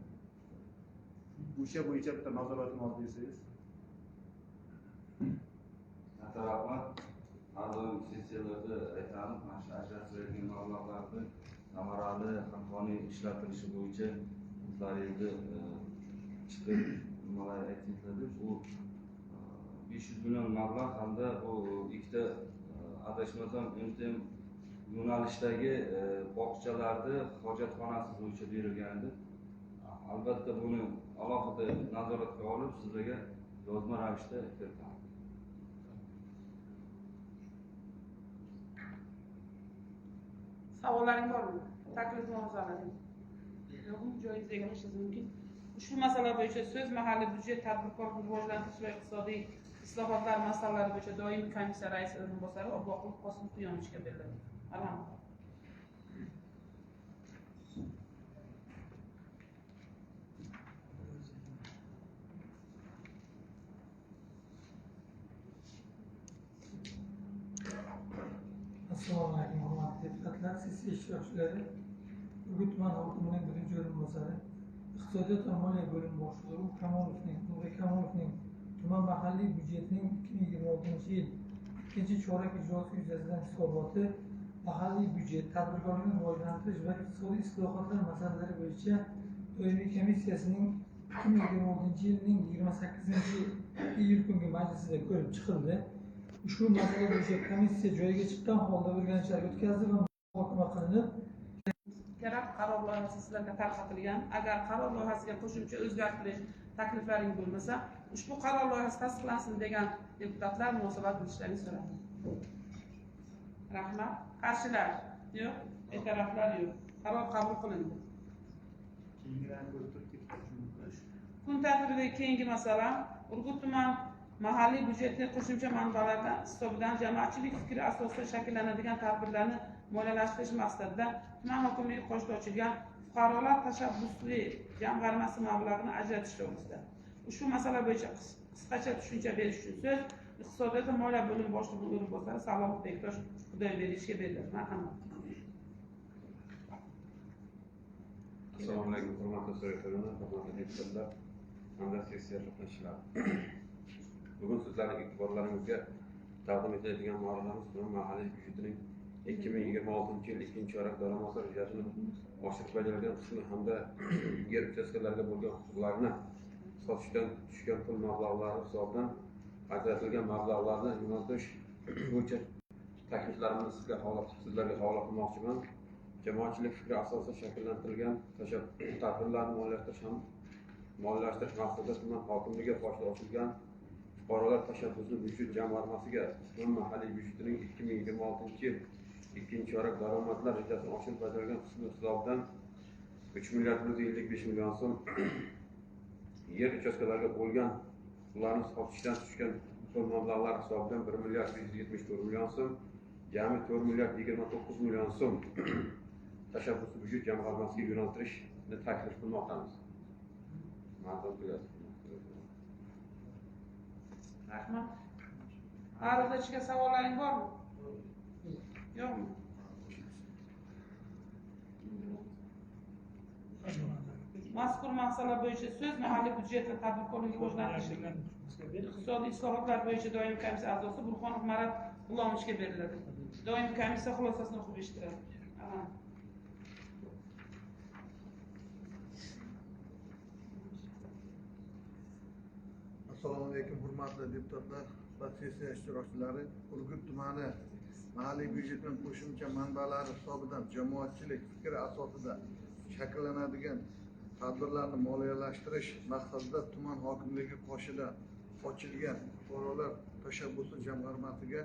O'sha bo'yicha bitta nazoratni olib bersangiz. Rahmat. Har doim sessiyalarda aytamiz, mana shu ajratilgan mablag'larni samarali, haqqoniy ishlatilishi bo'yicha o'zlaringizni chiqib nimalar aytinglar. Bu 500 million mablag' hamda bu ikkita adashmasam MTM yo'nalishdagi bog'chalarni hojatxonasi bo'yicha berilgan edi. Albatta buni alohida nazoratga olib sizlarga yozma ravishda kiritamiz. Savollaring bormi? Taklif mulohazalaring. Yo'qmi? Joyingizga egashingiz mumkin. Ushbu masala bo'yicha so'z mahalliy byudjet tadbirkorlikni rivojlantirish va iqtisodiy islohotlar masalalari bo'yicha doimiy komissiya raisi o'rinbosari Obloqulov Qosim Quyonovichga beriladi. Marhamat. Assalomu alaykum, hurmatli deputatlar, sessiya ishtirokchilari. Urgut tuman hokimining birinchi o'rinbosari, iqtisodiyot va moliya bo'limi boshlig'i Nuriy Kamolovning tuman mahalliy byudjetining 2026-yil ikkinchi chorak ijrosi yuzasidan hisoboti, mahalliy byudjet, tadbirkorlikni rivojlantirish va iqtisodiy islohotlar masalalari bo'yicha doimiy komissiyasining 2026-yilning 28-iyul kungi majlisida ko'rib chiqildi. Ushbu masala bo'yicha komissiya joyiga chiqqan holda o'rganishlar o'tkazdi va muhokama qilinib, kerak qaror loyihasi sizlarga tarqatilgan. Agar qaror loyihasiga qo'shimcha o'zgartirish takliflaring bo'lmasa, ushbu qaror loyihasi tasdiqlansin degan deputatlar munosabat bildirishlarini so'radim. Rahmat. Qarshilar yo'q, betaraflar yo'q. Qaror qabul qilindi. Kun tartibidagi keyingi masala Urgut tuman mahalliy byudjeti qo'shimcha manbalardan hisobidan jamoatchilik fikri asosida shakllanadigan tadbirlarni moliyalashtirish maqsadida tuman hokimligi qoshida ochilgan fuqarolar tashabbusli jamg'armasi mablag'ini ajratish to'g'risida. Ushbu masala bo'yicha qisqacha tushuncha berish uchun so'z iqtisodiyot va moliya bo'limi boshlig'ining o'rinbosari Salomov Bektosh Xudoyberishga beriladi. Marhamat. Assalomu alaykum, hurmatli so'rovchilar, hurmatli deputatlar, hamda sessiya qatnashchilari. Bugun sizlarning e'tiborlaringizga taqdim etiladigan ma'lumotlarimiz tuman mahalliy byudjetining 2026-yil ikkinchi chorak daromad rejasini oshirib bajarilgan qismi hamda yer uchastkalariga bo'lgan huquqlarni sotishdan tushgan pul mablag'lari hisobidan ajratilgan mablag'larni yo'naltirish bo'yicha takliflarimni sizlarga havola qilmoqchiman. Jamoatchilik fikri asosida shakllantirilgan tadbirlarni moliyalashtirish maqsadida tuman hokimligi qoshida ochilgan fuqarolar tashabbusi byudjet jamg'armasiga tuman mahalliy byudjetining 2026-yil ikkinchi chorak daromadlar rejasini oshirib bajarilgan qismi hisobidan 3,55 milliard so'm yer uchastkalariga bo'lgan ularni sotishdan tushgan pul mablag'lari hisobidan 1,174 milliard so'm, jami 4,29 milliard so'm tashabbusi byudjet jamg'armasiga yo'naltirishni taklif qilmoqdamiz. Ma'lum bo'ladi. Rahmat. Ma'ruzachiga savollaring bormi? Yo'qmi? Mazkur masala bo'yicha so'z mahalliy byudjet va tadbirkorlikni rivojlantirish iqtisodiy islohotlar bo'yicha doimiy komissiya a'zosi Burxonov Marat G'ulomovga beriladi. Doimiy komissiya xulosasini o'qib eshittiradi. Assalomu alaykum, hurmatli deputatlar va sessiya ishtirokchilari. Urgut tumani mahalliy byudjetining qo'shimcha manbalari hisobidan jamoatchilik fikri asosida shakllanadigan tadbirlarni moliyalashtirish maqsadida tuman hokimligi qoshida ochilgan fuqarolar tashabbusi jamg'armasiga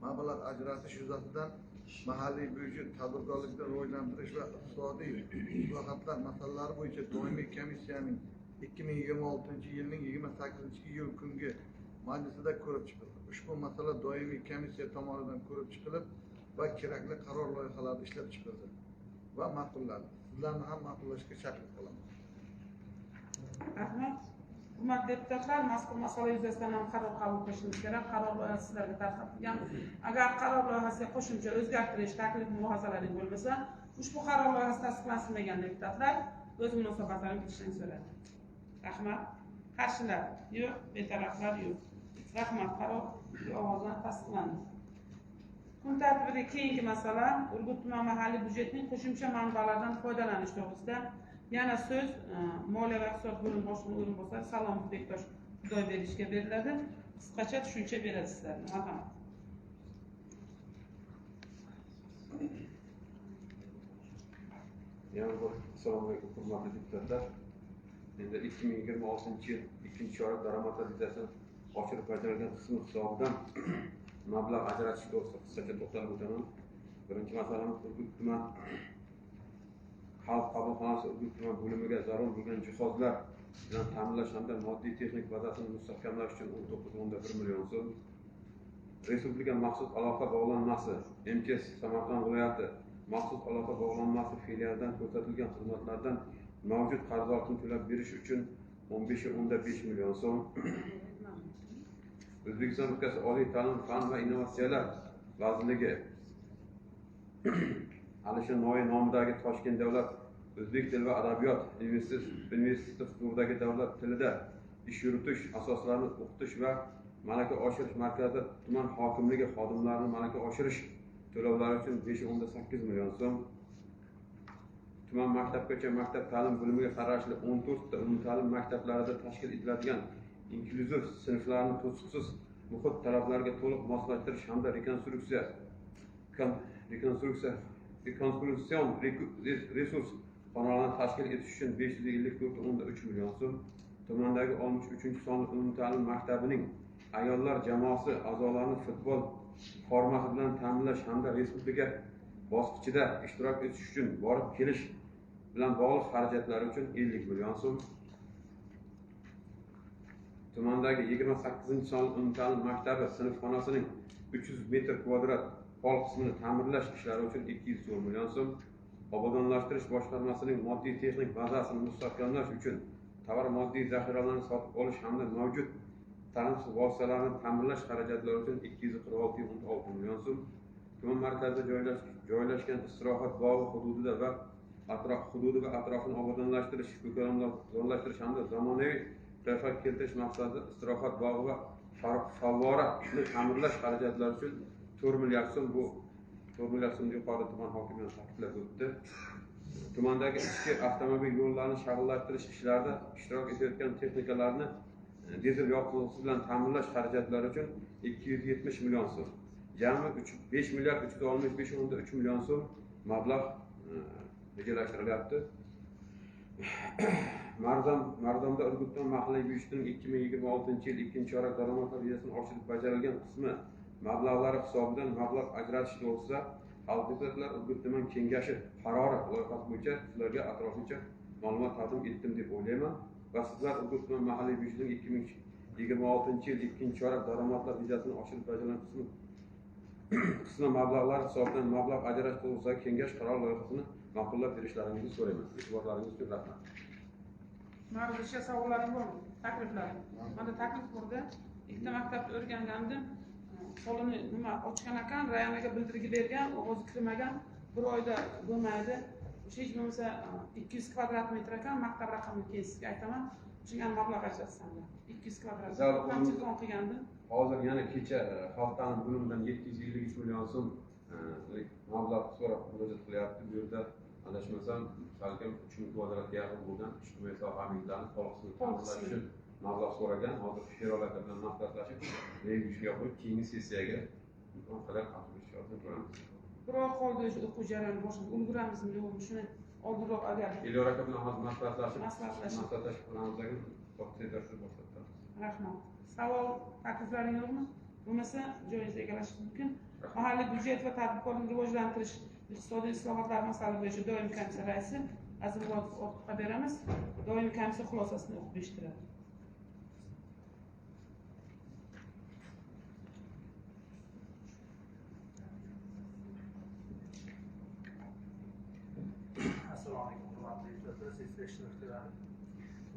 mablag' ajratish yuzasidan mahalliy byudjet, tadbirkorlikni rivojlantirish va iqtisodiy islohotlar masalalari bo'yicha doimiy komissiyaning 2026-yilning 28-iyul kungi majlisida ko'rib chiqildi. Ushbu masala doimiy komissiya tomonidan ko'rib chiqilib va kerakli qaror loyihalari ishlab chiqildi va ma'qullandi. Sizlarni ham ma'qullashga taklif qilaman. Rahmat. Hurmatli deputatlar, mazkur masala yuzasidan ham qaror qabul qilishimiz kerak. Qaror loyihasi sizlarga tarqatilgan. Agar qaror loyihasiga qo'shimcha o'zgartirish taklif mulohazalaring bo'lmasa, ushbu qaror loyihasi tasdiqlansin degan deputatlar o'z munosabatlarini bildirishni so'radi. Rahmat. Qarshilar yo'q, betaraflar yo'q. Rahmat. Qaror ovozdan tasdiqlandi. Kun tartibidagi keyingi masala Urgut tuman mahalliy byudjetining qo'shimcha manbalaridan foydalanish to'g'risida yana so'z moliya va iqtisod bo'limi boshlig'ining o'rinbosari Salomov Bektosh Xudoyberishga beriladi. Qisqacha tushuncha beradi sizlarga. Marhamat. Assalomu alaykum, hurmatli deputatlar. Endi 2026-yil ikkinchi chorak daromad rejasini oshirib bajarilgan qismi hisobidan mablag' ajratish to'g'risida qisqacha to'xtalib o'taman. Birinchi masalamiz Urgut tuman xalq qabulxonasi Urgut tuman bo'limiga zarur bo'lgan jihozlar bilan ta'minlash hamda moddiy texnik bazasini mustahkamlash uchun 19,1 million so'm. Respublika maxsus aloqa bog'lanmasi MTS Samarqand viloyati maxsus aloqa bog'lanmasi filialidan ko'rsatilgan xizmatlardan mavjud qarzdorlikni to'lab berish uchun 15,5 million so'm. O'zbekiston Respublikasi Oliy ta'lim, fan va innovatsiyalar vazirligi Alisher Navoiy nomidagi Toshkent davlat o'zbek tili va adabiyot universiteti huzuridagi davlat tilida ish yuritish asoslarini o'qitish va malaka oshirish markazida tuman hokimligi xodimlarini malaka oshirish to'lovlari uchun 5.8 million so'm, tuman maktabgacha maktab ta'lim bo'limiga qarashli 14 ta umumta'lim maktablarida tashkil etiladigan inklyuziv sinflarni to'siqsiz muhit talablariga to'liq moslashtirish hamda rekonstruksion resurs xonalarini tashkil etish uchun 554.3 million so'm, tumandagi 63 sonli umumta'lim maktabining ayollar jamoasi a'zolarini futbol formasi bilan ta'minlash hamda respublika bosqichida ishtirok etish uchun borib kelish bilan bog'liq xarajatlar uchun 50 million so'm, tumandagi 28 sonli umumta'lim maktabi sinfxonasining 300 metr kvadrat hol qismini ta'mirlash ishlari uchun 210 million so'm, obodonlashtirish boshqarmasining moddiy texnik bazasini mustahkamlash uchun tovar moddiy zaxiralarini sotib olish hamda mavjud transport vositalarini ta'mirlash xarajatlari uchun 246.6 million so'm, tuman markazida joylashgan istirohat bog'i hududi va atrofini obodonlashtirish, ko'kalamzorlashtirish hamda zamonaviy qiyofat keltirish maqsadida istirohat bog'i va favvorani ta'mirlash xarajatlari uchun 4 milliard so'm, bu 4 milliard so'm yuqori tuman hokimiyati ta'kidlab o'tdi. Tumandagi ichki avtomobil yo'llarini shag'ullashtirish ishlarida ishtirok etayotgan texnikalarni dizel yoqilg'isi bilan ta'minlash xarajatlari uchun 270 million so'm, jami 5 milliard 365.3 million so'm mablag' rejalashtirilyapti. Mardomda Urgutdan mahalliy byudjetning 2026 yil 2-chorak daromadlar rejasini oshirib bajarilgan qismi mablag'lari hisobidan mablag' ajratish to'g'risida xalq deputatlari Urgut tuman kengashi qarori loyihasi bo'yicha sizlarga atroflicha ma'lumot taqdim etdim deb o'ylayman va sizlar Urgut tuman mahalliy byudjetining 2026 yil 2-chorak daromadlar rejasini oshirib bajarilgan qismi mablag'lari hisobidan mablag' ajratish to'g'risidagi kengash qarori loyihasini ma'qullab berishlaringizni so'rayman. E'tiborlaringiz uchun rahmat. Ma'ruzaga savollarim bormi? Takliflar. Mana taklif bordi. Ikkita maktabda o'rgangandim. Qo'lini nima ochgan ekan, rayonaga bildirgi bergan, ovozi kirmagan, bir oyda bo'lmaydi. O'sha hech bo'lmasa 200 kvadrat metr ekan, maktab raqamini keyin sizga aytaman. Shunga mablag' ajratsanlar. 200 kvadrat. Qancha qilgandim? Hozir yana kecha xalq ta'limi bo'limidan 753 million so'm mablag' so'rab murojaat qilyapti. Bu yerda adashmasam salkam 3000 kvadratga yaqin bo'lgan ijtimoiy soha obyektlarini to'liqsini ta'minlash uchun mablag' so'ragan. Hozir Sherol aka bilan maslahatlashib, reytingga qo'yib, keyingi sessiyaga imkon qadar qatnashishni ko'ramiz. Biroq qoldi o'sha o'quv jarayoni boshlab ulguramizmi yo'qmi? Shuni oldinroq agar Elyor aka bilan hozir maslahatlashib qilamizdagi topshiriqni boshlatamiz. Rahmat. Savol, takliflaring yo'qmi? Bo'lmasa joyingizni egallashingiz mumkin. Mahalliy byudjet va tadbirkorlikni rivojlantirish iqtisodiy islohotlar masalalari bo'yicha doimiy komissiya raisi Azimurod Ortiqqa beramiz. Doimiy komissiya xulosasini o'qib eshittiradi. Assalomu alaykum, hurmatli deputatlar, sessiya ishtirokchilari.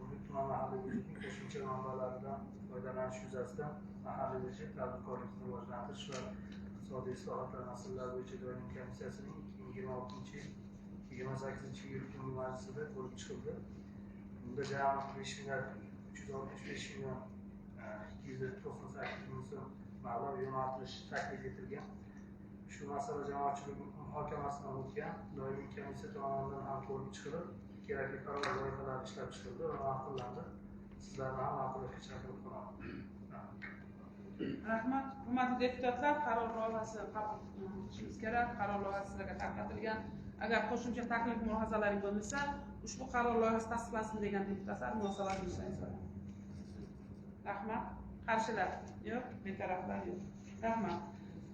Urgut tuman mahalliy byudjetining qo'shimcha manbalaridan foydalanish yuzasidan mahalliy byudjet tadbirkorlikni rivojlantirish va iqtisodiy islohotlar masalalari bo'yicha doimiy komissiyasining 2026 yil kungi majlisida ko'rib chiqildi. Bunda jami 5 milliard 365 million 298 ming so'm mablag' yo'naltirish taklif etilgan. Shu masala jamoatchilik muhokamasidan o'tgan, doimiy komissiya tomonidan ham ko'rib chiqilib, kerakli qaror loyihalari ishlab chiqildi va ma'qullandi. Sizlarni ham ma'qullashga chaqirib qolaman. Rahmat. Hurmatli deputatlar, qaror loyihasi qabul qilishimiz kerak. Qaror loyihasi sizlarga tarqatilgan. Agar qo'shimcha taklif mulohazalaring bo'lmasa, ushbu qaror loyihasi tasdiqlansin degan deputatlar munosabat bildirsangizlar. Rahmat. Qarshilar yo'q, betaraflar yo'q. Rahmat.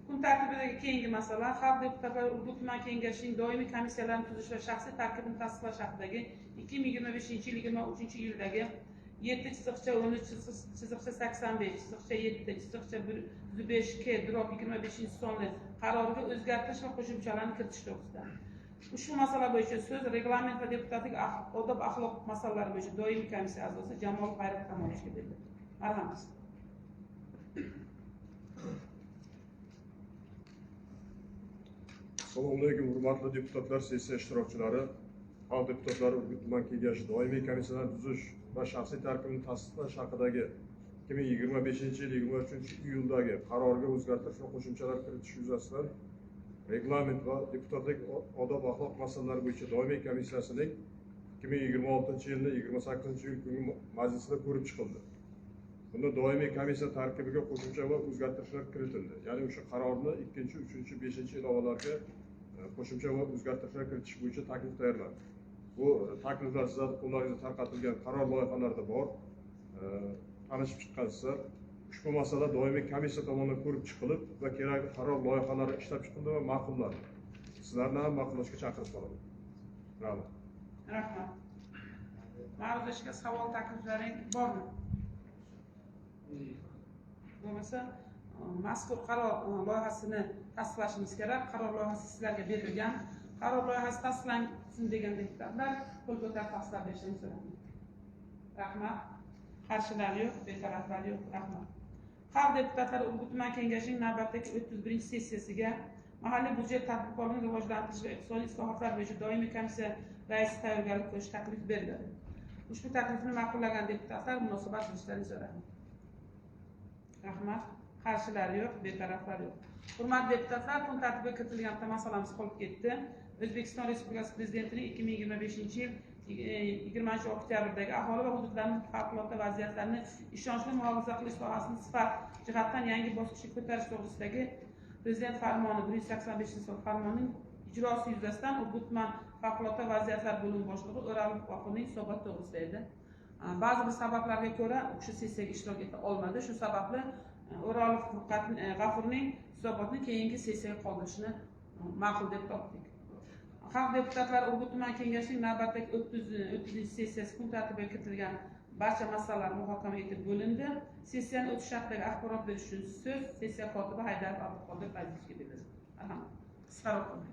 Kun tartibidagi keyingi masala xalq deputatlari Urgut tuman kengashining doimiy komissiyalarini tuzish va shaxsiy tarkibini tasdiqlash haqidagi 2025 yil 23 yildagi 7.13.85.7.1/25K/25 sonli qaroriga o'zgartirish va qo'shimchalarni kiritish to'g'risida. Ushbu masala bo'yicha so'z reglament va deputatlik odob axloq masalalari bo'yicha doimiy komissiya a'zosi Jamol Hayrat Kamolovga berildi. Marhamat. Assalomu alaykum, hurmatli deputatlar, sessiya ishtirokchilari. Xalq deputatlari Urgut tuman kengashi doimiy komissiyalarni tuzish va shaxsiy tarkibini tasdiqlash haqidagi 2025 yil 23 iyuldagi qarorga o'zgartirish va qo'shimchalar kiritish yuzasidan reglament va deputatlik odob axloq masalalari bo'yicha doimiy komissiyasining 2026 yilning 28 iyul kungi majlisida ko'rib chiqildi. Bunda doimiy komissiya tarkibiga qo'shimcha va o'zgartirishlar kiritildi. Ya'ni o'sha qarorni 2, 3, 5 ilovalarga qo'shimcha va o'zgartirishlar kiritish bo'yicha taklif tayyorlandi. Bu takliflar sizlarning qo'llaringizga tarqatilgan qaror loyihalarida bor. Tanishib chiqqansizlar. Ushbu masala doimiy komissiya tomonidan ko'rib chiqilib va kerakli qaror loyihalari ishlab chiqildi va ma'qullandi. Sizlarni ham ma'qullashga chaqirib qolaman. Rahmat. Rahmat. Ma'ruzashga savol takliflaring bormi? Bo'lmasa, mazkur qaror loyihasini tasdiqlashimiz kerak. Qaror loyihasi sizlarga berilgan. Qaror loyihasi tasdiqlansin degan deputatlar qo'l ko'tarib tasdiqlab berishini so'rayman. Rahmat. Qarshilar yo'q, betaraflar yo'q. Rahmat. Xalq deputatlari Urgut tuman kengashining navbatdagi 31-sessiyasiga mahalliy budjet tadbirkorligini rivojlantirish va iqtisodiy islohotlar bo'yicha doimiy komissiya raisi tayyorgarlik ko'rish taklif beriladi. Ushbu taklifni ma'qullagan deputatlar munosabat bildirishlarini so'rayman. Rahmat. Qarshilar yo'q, betaraflar yo'q. Hurmatli deputatlar, kun tartibiga kiritilgan bitta masalamiz qolib ketdi. O'zbekiston Respublikasi Prezidentining 2025 yil 20 oktyabrdagi aholi va hududlarning favqulodda vaziyatlarni ishonchli muhofaza qilish sohasini sifat jihatdan yangi bosqichga ko'tarish to'g'risidagi Prezident farmoni 185 farmonining ijrosi yuzasidan Urgut tuman favqulodda vaziyatlar bo'limi boshlig'i O'ralov G'afurning hisobot to'g'risida edi. Ba'zi bir sabablarga ko'ra o'sha sessiyaga ishtirok eta olmadi. Shu sababli O'ralov G'afurning hisobotni keyingi sessiyaga qoldirishni ma'qul deb topdik. Xalq deputatlari Urgut tuman kengashining navbatdagi 30-sessiyasi kun tartibiga kiritilgan barcha masalalar muhokama etib bo'lindi. Sessiyani o'tish haqidagi axborot berish uchun so'z sessiya kotibi Haydarov Abduqodir Azizovga beriladi. Rahmat. Qisqaroq qilib.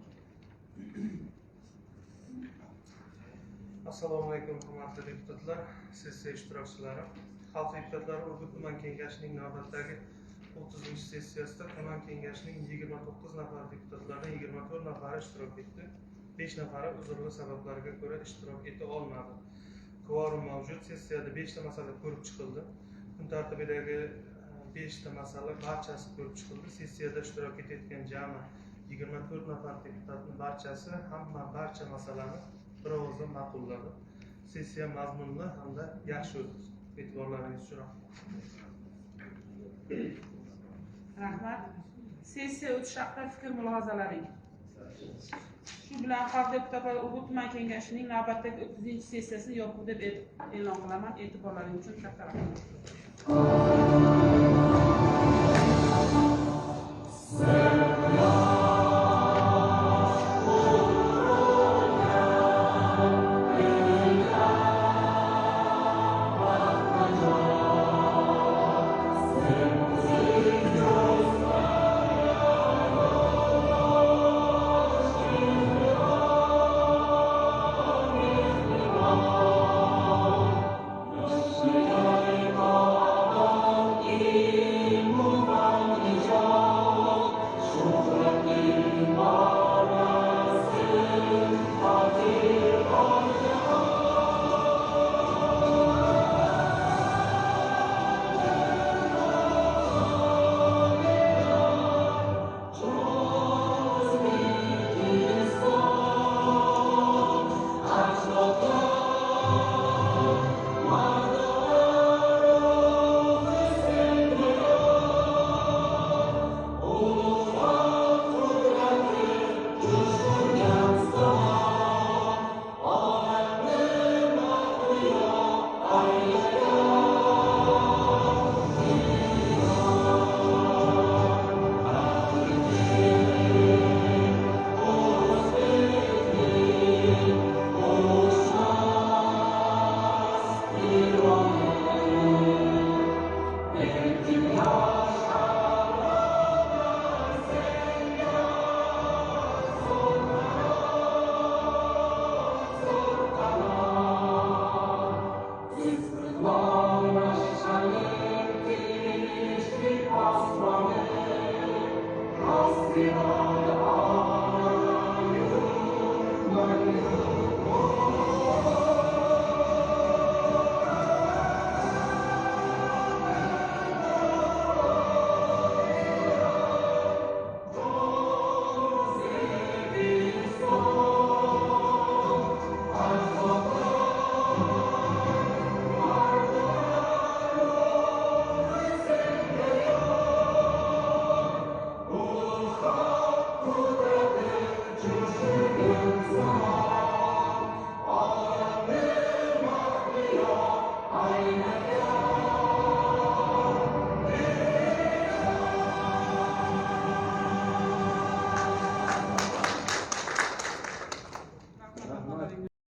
Assalomu alaykum hurmatli deputatlar, sessiya ishtirokchilari. Xalq deputatlari Urgut tuman kengashining navbatdagi 30-sessiyasida tuman kengashining 29 nafar deputatlardan 24 nafari ishtirok etdi. 5 nafari uzrli sabablarga ko'ra ishtirok eta olmadi. Kvorum mavjud, sessiyada 5 ta masala ko'rib chiqildi. Kun tartibidagi 5 ta masala barchasi ko'rib chiqildi. Sessiyada ishtirok etayotgan jami 24 nafar deputatning barchasi barcha masalani bir ovozdan ma'qulladi. Sessiya mazmunli hamda yaxshi o'tdi. E'tiborlaringiz uchun rahmat. Sessiya o'tish haqida fikr mulohazalaring. Shu bilan xalq deputatlari Urgut tuman kengashining navbatdagi 30-sessiyasini yopiq deb e'lon qilaman. E'tiborlaring uchun katta rahmat. Wow.